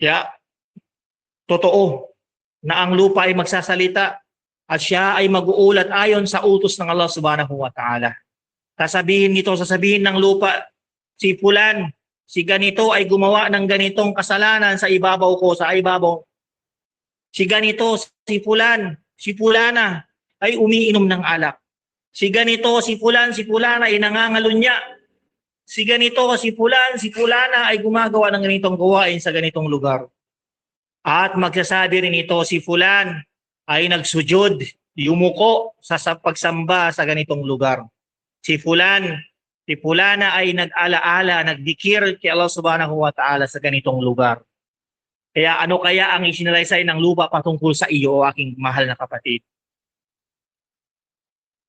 Kaya, totoo na ang lupa ay magsasalita at siya ay mag-uulat ayon sa utos ng Allah subhanahu wa ta'ala. Sasabihin ng lupa, si Fulan, si ganito ay gumawa ng ganitong kasalanan sa ibabaw ko, sa ibabaw. Si ganito, si Fulan, si Fulana ay umiinom ng alak. Si ganito, si Fulan, si Fulana ay nangangalunya. Si ganito, si Fulan, si Fulana ay gumagawa ng ganitong gawain sa ganitong lugar. At magsasabi rin ito, si Fulan ay nagsujud, yumuko sa pagsamba sa ganitong lugar. Si Fulan, si Fulana ay nag-alaala, nagdikir kay Allah subhanahu wa ta'ala sa ganitong lugar. Kaya ano kaya ang isinalaysay ng lupa patungkol sa iyo, o aking mahal na kapatid?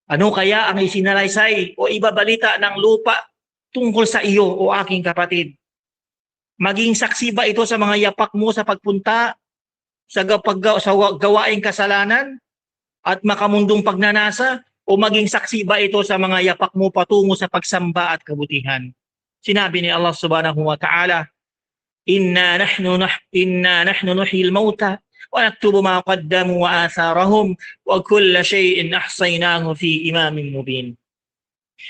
Ano kaya ang isinalaysay o ibabalita ng lupa tungkol sa iyo, o aking kapatid? Maging saksi ba ito sa mga yapak mo sa pagpunta sa gawaing kasalanan at makamundong pagnanasa, o maging saksi ba ito sa mga yapak mo patungo sa pagsamba at kabutihan? Sinabi ni Allah subhanahu wa ta'ala, Inna nahnu nuhyil mauta wa naktubu ma qaddamu wa atharahum wa kulla shay'in ahsaynahu fi imamin mubin.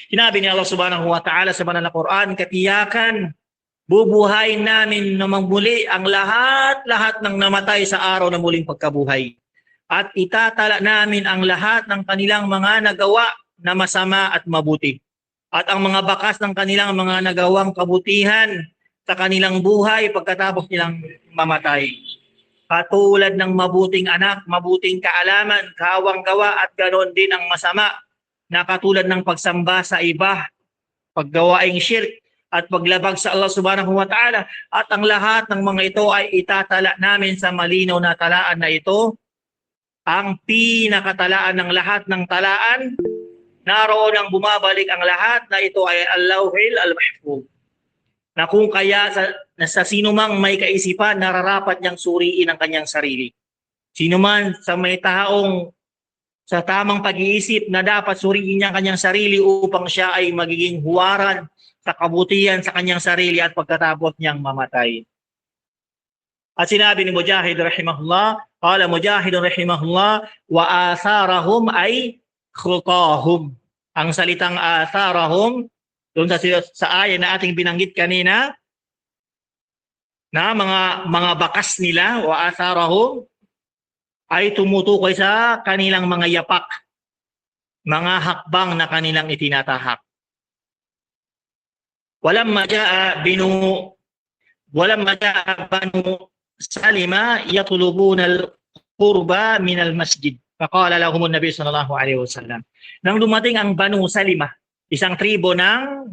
Sinabi ni Allah subhanahu wa ta'ala sa banal na Quran, katiyakan, bubuhayin namin na muli ang lahat ng namatay sa araw ng muling pagkabuhay. At itatala namin ang lahat ng kanilang mga nagawa na masama at mabuti. At ang mga bakas ng kanilang mga nagawang kabutihan sa kanilang buhay pagkatapos nilang mamatay. Katulad ng mabuting anak, mabuting kaalaman, kawang gawa, at ganoon din ang masama na katulad ng pagsamba sa iba, paggawaing shirk, at paglabag sa Allah subhanahu wa ta'ala. At ang lahat ng mga ito ay itatala namin sa malinaw na talaan na ito. Ang pinakatalaan ng lahat ng talaan, naroon ang bumabalik ang lahat na ito ay Al-Lawhil Al-Mahfuz. Na kung kaya sa sino mang may kaisipan, nararapat niyang suriin ang kanyang sarili. Sino man sa may taong sa tamang pag-iisip na dapat suriin niya ang kanyang sarili upang siya ay magiging huwaran sa kabutihan sa kanyang sarili at pagkatapos niyang mamatay. At sinabi ni Mujahid rahimahullah, qala Mujahid rahimahullah, wa atharahum ay khutahum. Ang salitang atharahum, doon sa aya na ating binanggit kanina, na mga bakas nila, wa atharahum, ay tumutukoy sa kanilang mga yapak, mga hakbang na kanilang itinatahak. Walamma jaa banu Salima yatlubuna al-qurba min al-masjid. Faqala lahum an-nabi sallallahu alaihi wasallam. Nang dumating ang Banu Salima, isang tribo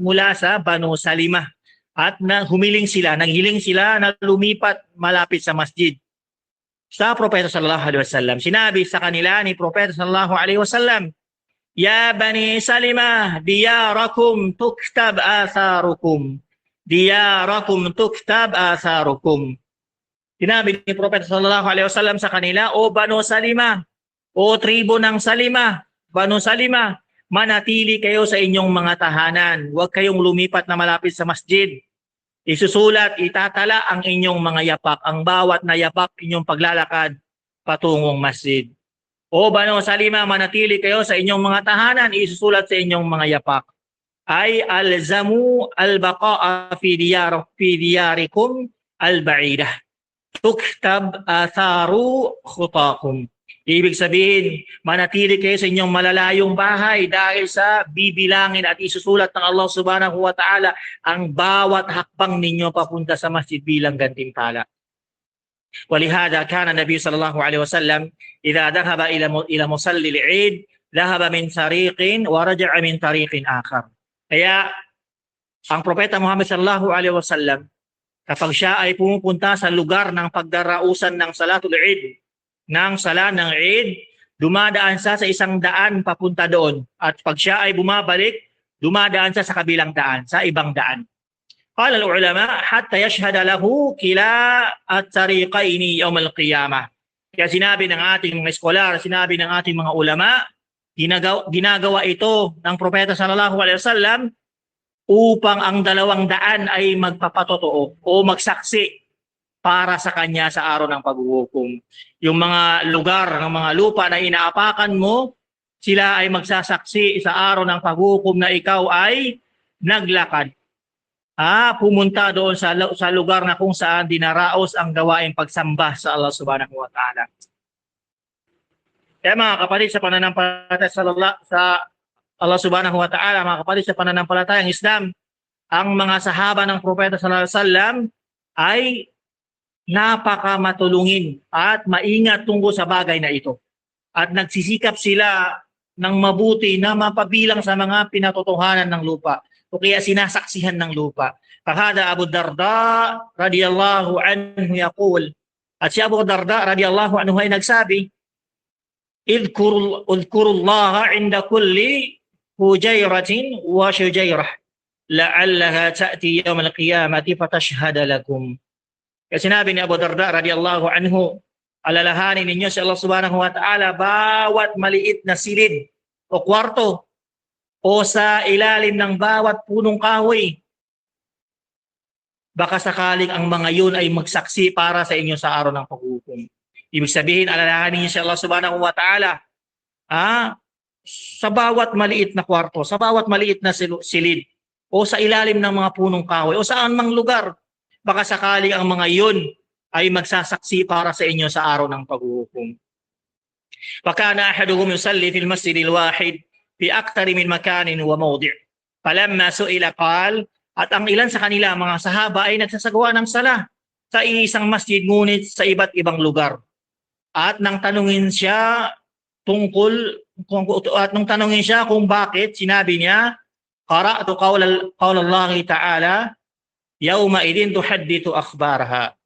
mula sa Banu Salima, at naghiling sila na lumipat malapit sa masjid. Sa Propeta sallallahu alaihi wasallam, sinabi sa kanila ni Propeta sallallahu alaihi wasallam, Ya Bani Salima, diyarakum tuktab atharukum. Diyarakum tuktab atharukum. Sinabi ni Propeta sallallahu alaihi wasallam sa kanila, O Banu Salima, o tribo ng Salima, Banu Salima, manatili kayo sa inyong mga tahanan. Huwag kayong lumipat na malapit sa masjid. Isusulat, itatala ang inyong mga yapak, ang bawat na yapak inyong paglalakad patungong masjid. O Banu Salima, manatili kayo sa inyong mga tahanan, isusulat sa inyong mga yapak. Ay alzamu al-baqa'a fi diyarikum al-ba'idah. Tuktab atharu khutakum. Ibig sabihin, manatili kayo sa inyong malalayong bahay dahil sa bibilangin at isusulat ng Allah subhanahu wa ta'ala ang bawat hakbang ninyo papunta sa masjid bilang gantimpala. Walihada kana Nabi sallallahu alaihi wasallam idha dhahaba ila musalli al-Eid dhahaba min tariqin wa raja'a min tariqin akhar. Kaya ang Propeta Muhammad sallallahu alaihi wasallam, kapag siya ay pumupunta sa lugar ng pagdarausan ng Salatul Eid, ng sala ng Eid, dumadaan siya sa isang daan papunta doon. At pag siya ay bumabalik, dumadaan siya sa kabilang daan, sa ibang daan. Qala al-ulama, hatta yashhada lahu kila at-tariqaini yawm al-qiyamah. Kaya sinabi ng ating mga eskolar, sinabi ng ating mga ulama, ginagawa ito ng Propeta sallallahu alaihi wasallam upang ang 200 ay magpapatotoo o magsaksi para sa kanya sa araw ng paghuhukom. Yung mga lugar ng mga lupa na inaapakan mo, sila ay magsasaksi sa araw ng paghuhukom na ikaw ay naglakad. Pumunta doon sa lugar na kung saan dinaraos ang gawaing pagsamba sa Allah subhanahu wa ta'ala. Kaya mga kapatid sa pananampalataya sa Allah subhanahu wa ta'ala, mga kapatid sa pananampalatayang Islam, ang mga sahaba ng Propeta sallallahu alaihi wasallam ay napakamatulungin at maingat tungkol sa bagay na ito. At nagsisikap sila ng mabuti na mapabilang sa mga pinatotohanan ng lupa o kaya sinasaksihan ng lupa. Kahada Abu Darda radiyallahu anhu yaqul, at si Abu Darda radiyallahu anhu ay nagsabi, Udkurullaha inda kulli hujayratin wa shujayrah la'allaha ta'ti yawm al-qiyamati fatashhada lakum. Kasi sinabi ni Abu Darda radiyallahu anhu, alalahanin ninyo si Allah subhanahu wa ta'ala bawat maliit na silid o kwarto o sa ilalim ng bawat punong kahoy. Baka sakaling ang mga yun ay magsaksi para sa inyo sa araw ng paghuhukom. Ibig sabihin, alalahanin niyo si Allah subhanahu wa ta'ala sa bawat maliit na kwarto, sa bawat maliit na silid o sa ilalim ng mga punong kahoy o saan mang lugar. Baka sakaling ang mga yun ay magsasaksi para sa inyo sa araw ng paghuhukom. Fakana ahaduhum yusalli fil masjidil wahid fi akthari min makanin wa mawdi'. Falamma su'ila qal, at ang ilan sa kanila mga sahaba ay nagsasagawa ng sala sa isang masjid ngunit sa iba't ibang lugar. At nang tanungin siya kung bakit, sinabi niya, qara'tu qawla Allah ta'ala yawma idin tuhaddithu akhbaraha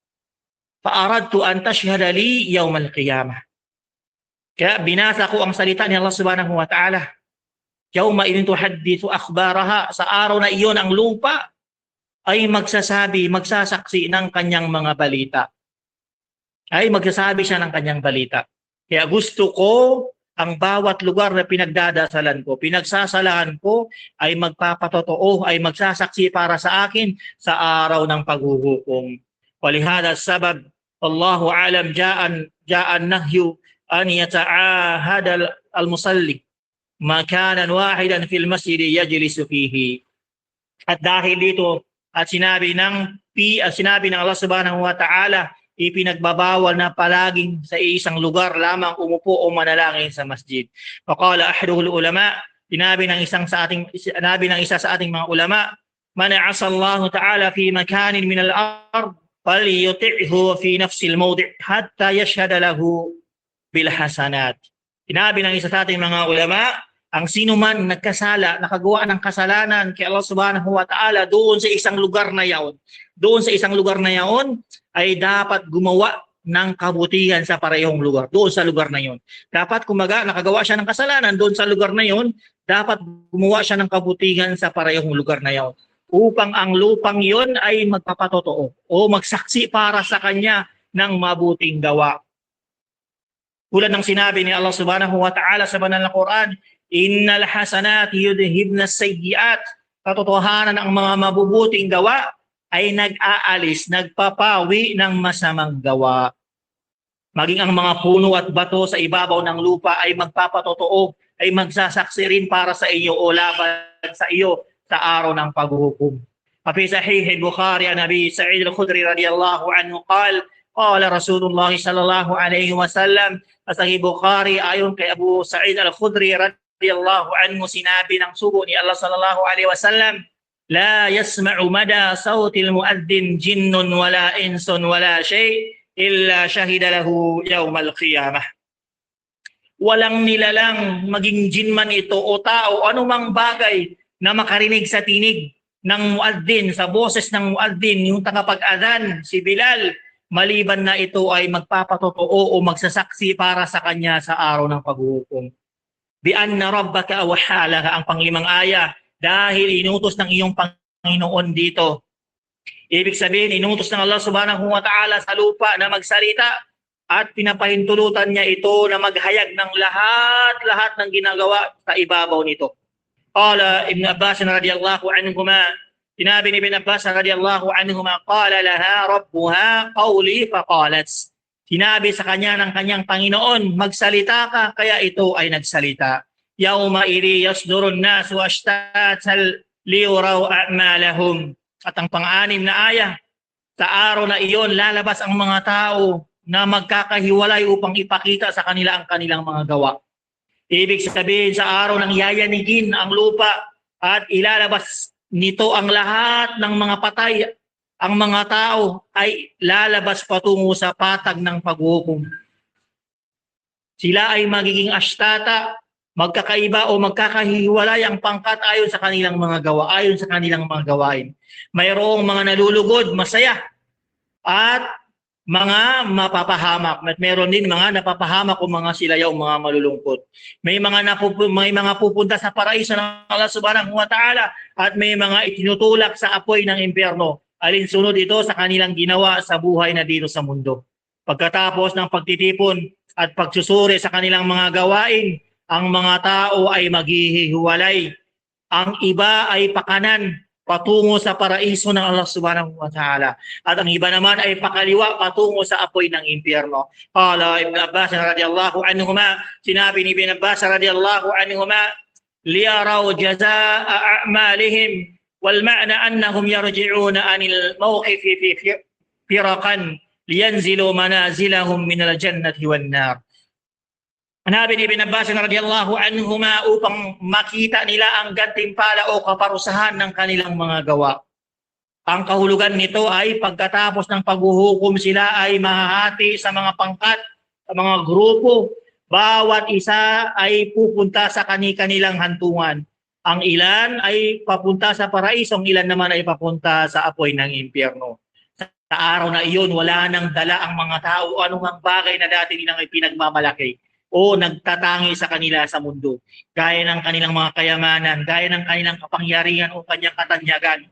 fa aradtu an tashhada li yawm al-qiyamah. Kaya binasa ko ang salita ni Allah subhanahu wa ta'ala. Yawma idin tuhaddithu akhbaraha, sa araw na iyon ang lupa ay magsasaksi ng kanyang mga balita. Ay magsasabi siya ng kanyang balita. Kaya gusto ko ang bawat lugar na pinagdadasalan ko, pinagsasalahan ko ay magpapatotoo, ay magsasaksi para sa akin sa araw ng paghuhukom. Walihada sabab, Allahu alam, ja'an nahyu an yata'ahad al-musalli makanan wahidan fil masjid yajlisu fihi. At dahil dito, at sinabi ng Allah subhanahu wa ta'ala, ipinagbabawal na palaging sa isang lugar lamang umupo o manalangin sa masjid. Faqala ahaduhul ulama, sinabi ng isa sa ating mga ulama, man asa Allah ta'ala fi makanin min al-ard falyuti'hu fi nafsi al-mawdi' hatta yashhada lahu bil hasanat. Sinabi ng isa sa ating mga ulama, ang sino man nagkasala, nakagawa ng kasalanan kay Allah subhanahu wa ta'ala doon sa isang lugar na yaon, ay dapat gumawa ng kabutihan sa parehong lugar, doon sa lugar na yon. Dapat nakagawa siya ng kasalanan doon sa lugar na yon, dapat gumawa siya ng kabutihan sa parehong lugar na yon, upang ang lupang yon ay magpapatotoo o magsaksi para sa kanya ng mabuting gawa. Tulad ng sinabi ni Allah subhanahu wa ta'ala sa banal na Quran, innal hasanati yudhibna sayyi'at, katotohanan ang mga mabubuting gawa ay nag-aalis, nagpapawi ng masamang gawa. Maging ang mga puno at bato sa ibabaw ng lupa ay magpapatotoo, ay magsasaksi rin para sa iyo o laban sa iyo sa araw ng paghuhukom. Fi sahih al-Bukhari an Abi Sa'id al-Khudri radiyallahu anhu qala Rasulullah sallallahu alaihi wasallam, sa Sahih Bukhari ayon kay Abu Sa'id al-Khudri radiyallahu anhu, sinabi ng sugo ni Allah sallallahu alaihi wasallam, la yasma'u mada sawtil mu'addin jinnun wala insun wala shay illa shahida lahu yawmal qiyamah. Walang nilalang, maging jin man ito o tao, anumang bagay na makarinig sa tinig ng muaddin, sa boses ng muaddin, yung tagapag-adhan, si Bilal, maliban na ito ay magpapatotoo o magsasaksi para sa kanya sa araw ng paghuhukom. Bi anna rabbaka awhalaha, ang panglimang aya, dahil inutos ng iyong Panginoon dito. Ibig sabihin, inutos ng Allah subhanahu wa ta'ala sa lupa na magsalita at pinapahintulutan niya ito na maghayag ng lahat ng ginagawa sa ibabaw nito. Qala Ibn Abbas radiyallahu anhuma, sinabi ni Ibn Abbas radiyallahu anhuma, qala laha rabbuha qawli faqalat. Sinabi sa kanya ng kanyang Panginoon, magsalita ka, kaya ito ay nagsalita. Yawma idhi yasdurun nasu ashtatan liyuraw a'malahum. At ang pang-anim na aya, sa araw na iyon lalabas ang mga tao na magkakahiwalay upang ipakita sa kanila ang kanilang mga gawa. Ibig sabihin, sa araw ng yayanigin ang lupa at ilalabas nito ang lahat ng mga patay, ang mga tao ay lalabas patungo sa patag ng paghuhukom. Sila ay magiging ashtata, magkakaiba o magkakahiwalay ang pangkat ayon sa kanilang mga gawa, ayon sa kanilang mga gawain. Mayroong mga nalulugod, masaya, at mga mapapahamak. At meron din mga napapahamak o mga silayaw, mga malulungkot. May mga pupunta sa paraiso ng Allah Subhanahu wa Ta'ala at may mga itinutulak sa apoy ng impyerno. Alinsunod ito sa kanilang ginawa sa buhay na dito sa mundo. Pagkatapos ng pagtitipon at pagsusuri sa kanilang mga gawain, ang mga tao ay maghihiwalay. Ang iba ay pakanan patungo sa paraiso ng Allah Subhanahu wa Ta'ala. At ang iba naman ay pakaliwa patungo sa apoy ng impyerno. Qala Ibn Abbas radiyallahu anhuma, sinabi ni Ibn Abbas radiyallahu anhuma, liyaraw jazaa'a a'malihim wal ma'na annahum yarji'una anil mawqifi fi firaqan liyanzilu manazilahum min al-jannati wan nar. Sinabi ni Ibn Abbas radiyallahu anhuma upang makita nila ang gantimpala o kaparusahan ng kanilang mga gawa. Ang kahulugan nito ay pagkatapos ng paghuhukom sila ay mahahati sa mga pangkat, sa mga grupo. Bawat isa ay pupunta sa kanilang hantungan. Ang ilan ay papunta sa paraiso, ang ilan naman ay papunta sa apoy ng impyerno. Sa araw na iyon, wala nang dala ang mga tao o anumang bagay na dati nilang ipinagmamalaki o nagtatangi sa kanila sa mundo, gaya ng kanilang mga kayamanan, gaya ng kanilang kapangyarihan o kanyang katanyagan.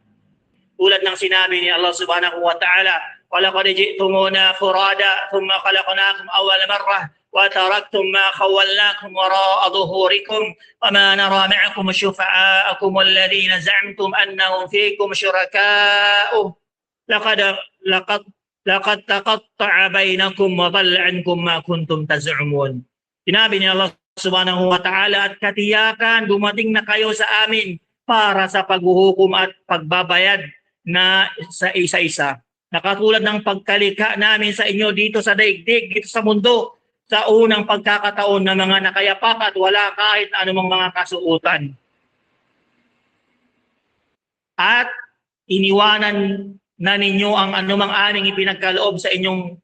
Tulad ng sinabi ni Allah Subhanahu wa Ta'ala, وَلَقَدْ جِئْتُمُونَا فُرَادًا ثُمَّ خَلَقْنَاكُمْ أَوَّلَ مَرَّةٍ وَتَرَكْتُمْ مَا خَوَّلْنَاكُمْ وَرَاءَ ظُهُورِكُمْ وَمَا نَرَى مَعَكُمْ شُفَعَاءَكُمُ الَّذِينَ زَعَمْتُمْ أَنَّهُمْ فِيكُمْ شُرَكَاءُ لَقَدْ تَقَطَّعَ بَيْنَكُمْ وَضَلَّ عَنْكُمْ مَا كُنْتُمْ تَزْعُمُونَ. Sinabi ni Allah Subhanahu wa Ta'ala, at katiyakan dumating na kayo sa amin para sa paghuhukom at pagbabayad na sa isa-isa. Nakatulad ng pagkalikha namin sa inyo dito sa daigdig, dito sa mundo, sa unang pagkakataon na mga nakayapak at wala kahit anumang mga kasuotan. At iniwanan na ninyo ang anumang aming ipinagkaloob sa inyong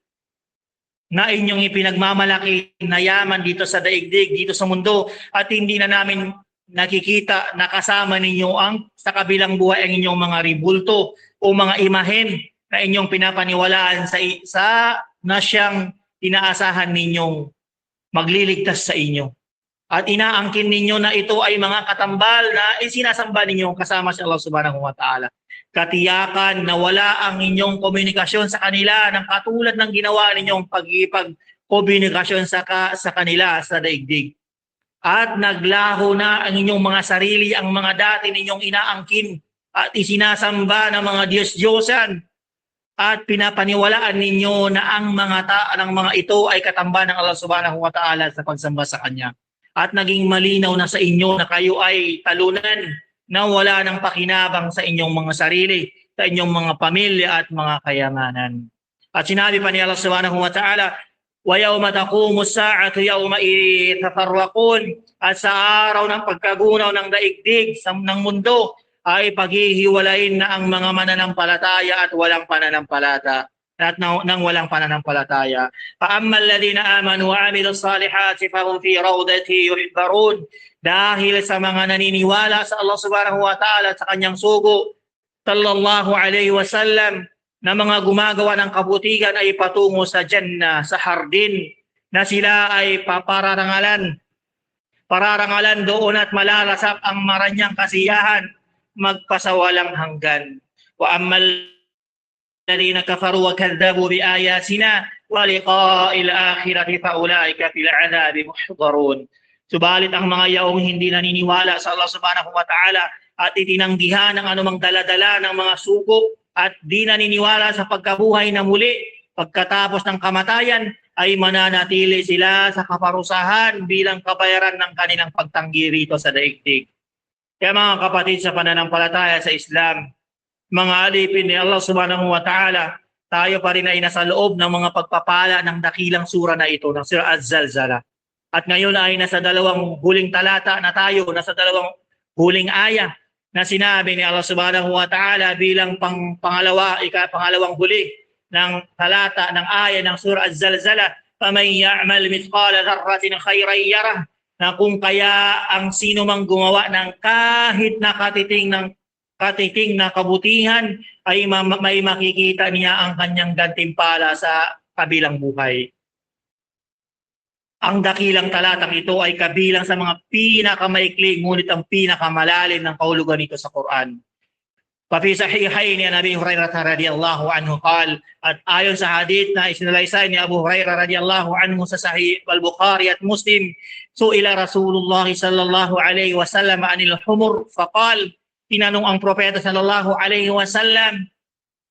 ipinagmamalaki na yaman dito sa daigdig, dito sa mundo, at hindi na namin nakikita na kasama ninyo ang sa kabilang buhay ang inyong mga ribulto o mga imahen na inyong pinapaniwalaan sa na siyang inaasahan ninyong magliligtas sa inyo. At inaangkin ninyo na ito ay mga katambal na isinasamba ninyo kasama si Allah Subhanahu wa Ta'ala. Katiyakan na wala ang inyong komunikasyon sa kanila ng katulad ng ginawa ninyong pagkipag-komunikasyon sa kanila sa daigdig. At naglaho na ang inyong mga sarili, ang mga dati ninyong inaangkin at isinasamba ng mga Diyos-Diyosan, at pinapaniwalaan ninyo na ang mga ito ay katamba ng Allah Subhanahu wa Ta'ala sa pagsamba sa Kanya. At naging malinaw na sa inyo na kayo ay talunan na wala ng pakinabang sa inyong mga sarili, sa inyong mga pamilya at mga kayamanan. At sinabi pa ni Allah Subhanahu wa Ta'ala, وَيَوْمَ تَقُومُ السَّاعَةُ يَوْمَئِذٍ يَتَفَرَّقُونَ. At sa araw ng pagkagunaw ng daigdig ng mundo ay paghihiwalayin na ang mga mananampalataya at walang pananampalataya. At nang walang pananampalataya. فَأَمَّا الَّذِينَ آمَنُوا وَعَمِلُوا الصَّالِحَاتِ فَهُمْ فِي رَوْضَةٍ يُحْبَرُونَ. Dahil sa mga naniniwala sa Allah Subhanahu wa Ta'ala at sa kanyang sugo, sallallahu alaihi wasallam, na mga gumagawa ng kabutihan ay patungo sa Jannah, sa hardin, na sila ay pararangalan doon at malalasap ang maranyang kasiyahan magpasawalang hanggan. Wa ammal الذين كفروا وكذبوا بآياتنا ولقاء الآخرة فأولئك في العذاب محضرون. Subalit ang mga yaong hindi naniniwala sa Allah subhanahu wa ta'ala at itinanggihan ng anumang daladala ng mga suko at di naniniwala sa pagkabuhay na muli pagkatapos ng kamatayan, ay mananatili sila sa kaparusahan bilang kabayaran ng kanilang pagtanggi rito sa daigdig. Kaya mga kapatid sa pananampalataya sa Islam, mga alipin ni Allah subhanahu wa ta'ala, tayo pa rin ay nasa loob ng mga pagpapala ng dakilang sura na ito, ng Surah Az-Zalzalah. At ngayon ay nasa dalawang huling talata na tayo, nasa dalawang huling aya na sinabi ni Allah subhanahu wa ta'ala bilang pangalawang huli ng talata ng aya ng Surah Az-Zalzalah, فَمَنْ يَعْمَلْ مِثْقَالَ ذَرَّةٍ خَيْرًا يَرَهُ, na kung kaya ang sino mang gumawa ng kahit na katiting na kabutihan ay may makikita niya ang kanyang gantimpala sa kabilang buhay. Ang dakilang talatang ito ay kabilang sa mga pinakamaikli ngunit ang pinakamalalim ng kahulugan nito sa Quran. Pafi sahihayn ni Abi Hurairah radhiyallahu anhu qal, at ayon sa hadith na isinalaysay ni Abu Hurairah radhiyallahu anhu sa Sahih al-Bukhari at Muslim, su'ila Rasulullah sallallahu alaihi wasallam anil humur faqal, tinanong ang propeta sallallahu alaihi wasallam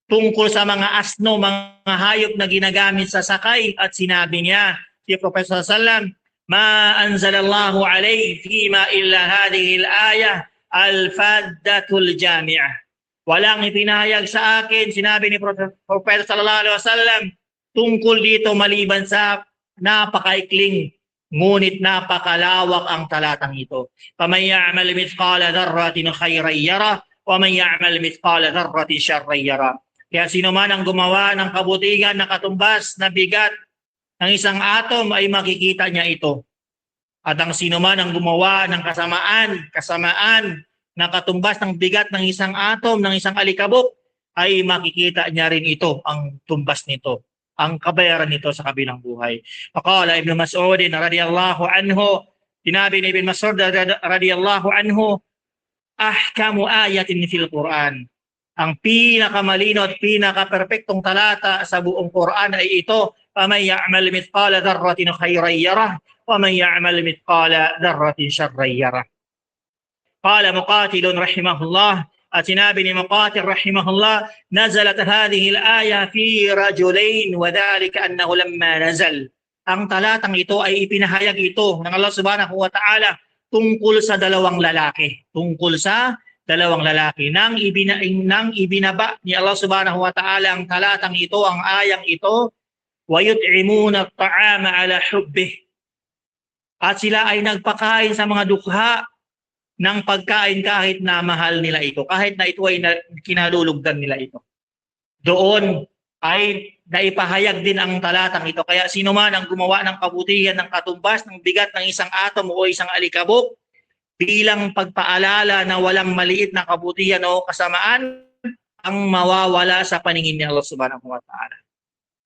tungkol sa mga asno, mga hayop na ginagamit sa sakay, at sinabi niya si Propeta sallallahu alaihi wasallam, ma anzalallahu alaihi fima illa hadhihi al-ayah al-faddatul jami'ah. Walang ipinahayag sa akin, sinabi ni Propeta sallallahu alaihi wasallam, tungkol dito maliban sa napakaikling ngunit napakalawak ang talatang ito. Faman ya'mal mithqala dharratin khayran yarah wa man ya'mal mithqala dharratin sharran yarah. Kaya sino man ang gumawa ng kabutihan na katumbas na bigat ng isang atom ay makikita niya ito. At ang sino man ang gumawa ng kasamaan na katumbas ng bigat ng isang atom, ng isang alikabok, ay makikita niya rin ito, ang tumbas nito, ang kabayaran nito sa kabilang buhay. Faqala Ibn Mas'ud radhiyallahu anhu, sinabi ni Ibn Mas'ud radhiyallahu anhu, ahkamu ayatin fil Quran. Ang pinakamalino at pinaka-perpektong talata sa buong Quran ay ito, faman ya'mal mithqala dharratin khayran yarah wa man ya'mal mithqala dharratin sharran yarah. Qala Muqatil rahimahullah, at sinabi ni Muqatil rahimahullah, nazalat hadhihi al-aya fi rajulain wa dhalika annahu lamma nazal. Ang talatang ito ay ipinahayag ito ng Allah subhanahu wa ta'ala tungkol sa dalawang lalaki. Nang ibinaba ni Allah subhanahu wa ta'ala ang talatang ito, ang ayang ito, wa yut'imuna at-ta'ama ala hubbih. At sila ay nagpakain sa mga dukha ng pagkain kahit na mahal nila ito, kahit na ito ay kinalulugdan nila ito. Doon ay naipahayag din ang talatang ito. Kaya sino man ang gumawa ng kabutihan ng katumbas ng bigat ng isang atom o isang alikabok bilang pagpaalala na walang maliit na kabutihan o kasamaan ang mawawala sa paningin ni Allah subhanahu wa ta'ala.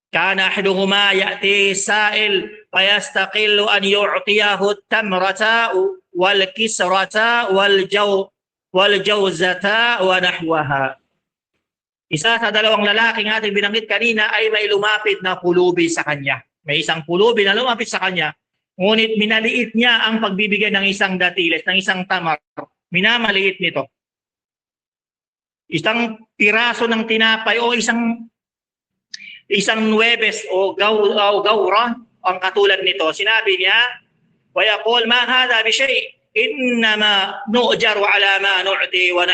Kana ahaduhuma ya'ti sa'il fayastaqillu an yu'tiyahu at-tamrata wal kisrata wal jawzata wa nahwaha. Isa sa dalawang lalaking ating binanggit kanina ay may lumapit na pulubi sa kanya. May isang pulubi na lumapit sa kanya, ngunit minaliit niya ang pagbibigay ng isang datiles, ng isang tamar. Minamaliit nito. Isang piraso ng tinapay o isang nuwebes o gawra ang katulad nito. Sinabi niya, wa yaqul ma hadha bi shay, innama nu'jar ala ma nu'ti wa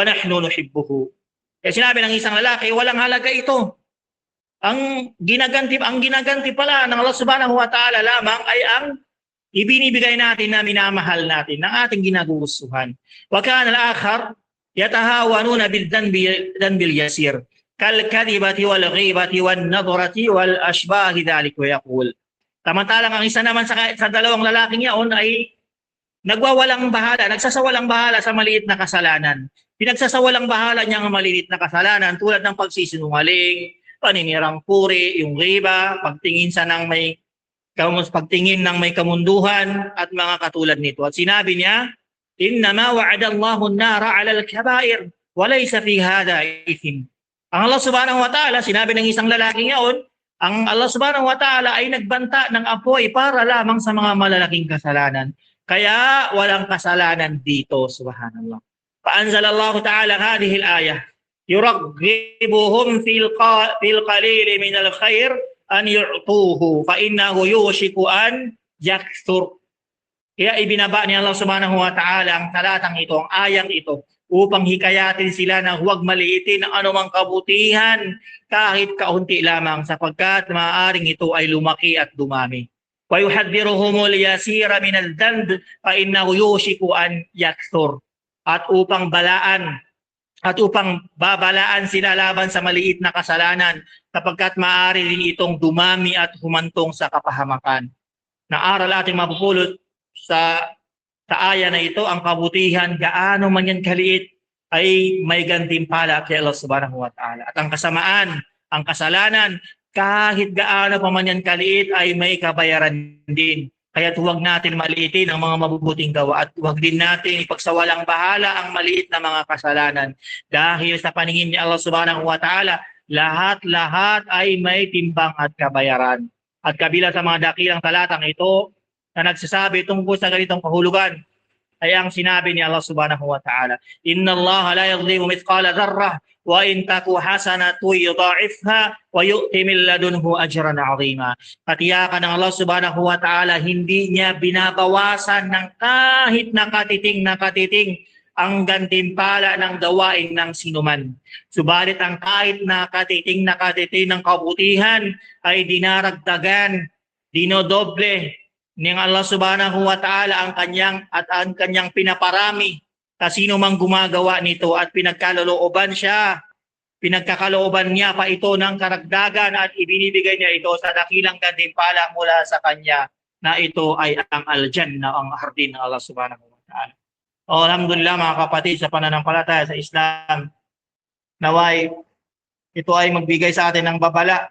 nahnu nuhibbuhu. Kaya sinabi ng isang lalaki, walang halaga ito. Ang ginaganti pala ng Allah subhanahu wa ta'ala lamang ay ang ibinibigay natin na minamahal natin, ng ating ginagustuhan. Wa kana al-akhar yatahawanuna bil yasir kal kadhibati wal ghibati wan nadrati wal ashbah dhalik wa yaqul. Samantalang ang isa naman sa dalawang lalaking yaon ay nagsasawalang bahala sa maliit na kasalanan. Pinagsasawalang bahala niya ang maliit na kasalanan tulad ng pagsisinungaling, paninirang puri, yung riba, pagtingin ng may kamunduhan at mga katulad nito. At sinabi niya, innama wa'ada Allahu an-nara 'ala al-kaba'ir wa laysa fi hadha ithm. Ang Allah subhanahu wa ta'ala, sinabi ng isang lalaking yaon, ang Allah subhanahu wa ta'ala ay nagbanta ng apoy para lamang sa mga malalaking kasalanan. Kaya walang kasalanan dito, subhanallah. Paanzalallahu ta'ala hadhihi al-ayah. Yuraghibuhum fil qalil min al-khair an yu'tuhu fa innahu yushiku an yakthur. Kaya ibinaba ni Allah subhanahu wa ta'ala ang talatang ito, ang ayang ito, upang hikayatin sila na huwag maliitin ang anumang kabutihan kahit kaunti lamang sapagkat maaaring ito ay lumaki at dumami. Wa yuhaddiruhumul yasira min al-dhanb fa innahu yushiku an yakthur. At upang babalaan sila laban sa maliit na kasalanan sapagkat maaari rin itong dumami at humantong sa kapahamakan. Naaral ating mapupulot sa aya na ito, ang kabutihan, gaano man yan kaliit, ay may gantimpala kay Allah subhanahu wa ta'ala. At ang kasamaan, ang kasalanan, kahit gaano pa man yan kaliit, ay may kabayaran din. Kaya huwag natin maliitin ang mga mabubuting gawa at huwag din natin ipagsawalang bahala ang maliit na mga kasalanan. Dahil sa paningin ni Allah subhanahu wa ta'ala, lahat-lahat ay may timbang at kabayaran. At kabila sa mga dakilang talatang ito, na nagsasabi tungkol sa ganitong kahulugan ay ang sinabi ni Allah subhanahu wa ta'ala, Inna Allah la yadhlimu mithqala dharrah wa in taku hasanatu yudha'ifha wa yu'ti min ladunhu ajran 'azima. Katiyakan ng Allah subhanahu wa ta'ala, hindi niya binabawasan ng kahit nakatiting ang gantimpala ng gawain ng sinuman. Subalit ang kahit nakatiting ng kabutihan ay dinaragdagan, dinodoble ng Allah subhanahu wa ta'ala ang kanyang pinaparami sa sino mang gumagawa nito at pinagkakalooban niya pa ito ng karagdagan at ibinibigay niya ito sa dakilang gantimpala mula sa kanya na ito ay ang al-Jannah, ang hardin ng Allah subhanahu wa ta'ala. Alhamdulillah mga kapatid sa pananampalataya sa Islam, naway ito ay magbigay sa atin ng babala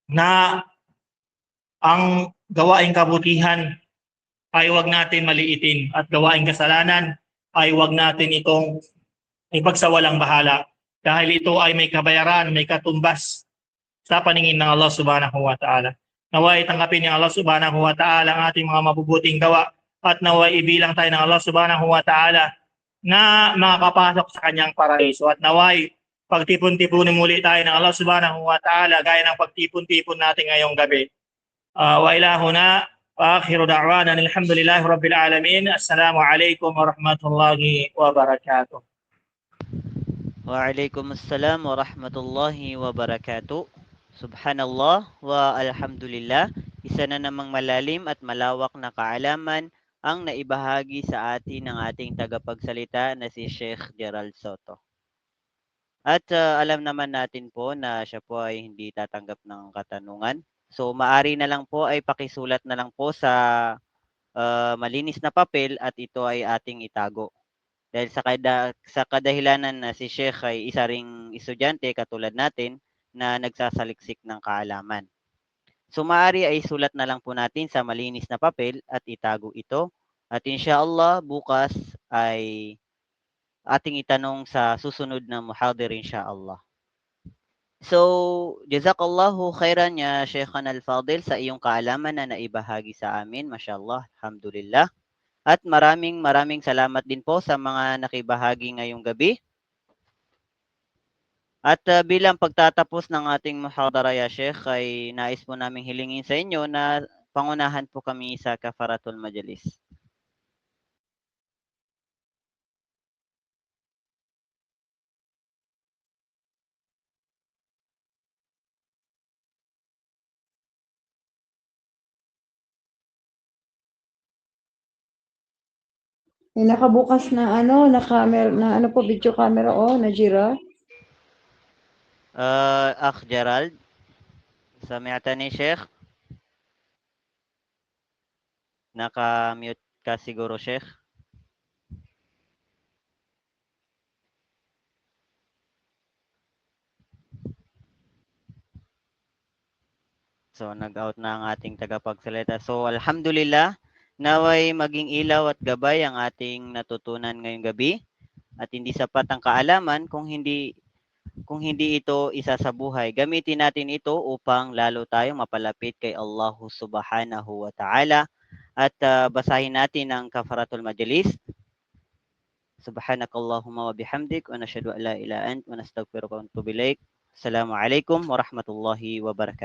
na ang gawaing kabutihan ay huwag natin maliitin at gawaing kasalanan ay huwag natin itong ipagsawalang bahala dahil ito ay may kabayaran, may katumbas sa paningin ng Allah subhanahu wa ta'ala. Naway tanggapin ni Allah subhanahu wa ta'ala ang ating mga mabubuting gawa at naway ibilang tayo ng Allah subhanahu wa ta'ala na makakapasok sa kanyang paraiso at naway pagtipon-tipunin muli tayo ng Allah subhanahu wa ta'ala gaya ng pagtipon-tipon natin ngayong gabi. وإلى هنا وآخر دعوانا الحمد لله رب العالمين السلام عليكم ورحمة الله وبركاته. وعليكم السلام ورحمة الله وبركاته. Subhanallah wa alhamdulillah. Isa na namang malalim at malawak na kaalaman ang naibahagi sa atin ng ating tagapagsalita na si Sheikh Gerald Soto. At alam naman natin po na siya po ay hindi tatanggap ng katanungan. So, maari na lang po ay pakisulat na lang po sa malinis na papel at ito ay ating itago. Dahil sa kadahilanan na si Sheikh ay isa ring estudyante katulad natin na nagsasaliksik ng kaalaman. So, maari ay sulat na lang po natin sa malinis na papel at itago ito. At inshallah, bukas ay ating itanong sa susunod na muhadir inshallah. So, jazakallahu khairan ya Sheikhan Al-Fadil sa iyong kaalaman na naibahagi sa amin. Mashallah, alhamdulillah. At maraming salamat din po sa mga nakibahagi ngayong gabi. At bilang pagtatapos ng ating muhadara ya Sheikh, ay nais po naming hilingin sa inyo na pangunahan po kami sa kafaratul majalis. May nakabukas na na-camera, na po, video camera, na Jira. Akh Gerald, sami'tani Sheikh? Naka-mute ka siguro Sheikh. So, nag-out na ang ating tagapagsalita. So, alhamdulillah, naway maging ilaw at gabay ang ating natutunan ngayong gabi at hindi sapat ang kaalaman kung hindi kung hindi ito isa sa buhay. Gamitin natin ito upang lalo tayong mapalapit kay Allah subhanahu wa ta'ala. At basahin natin ang kafaratul majlis. Subhanakallahumma wa bihamdik wa nashhadu an la ilaha illa anta wa nastaghfiruka wa natubu ilaik. Assalamualaikum warahmatullahi wabarakatuh.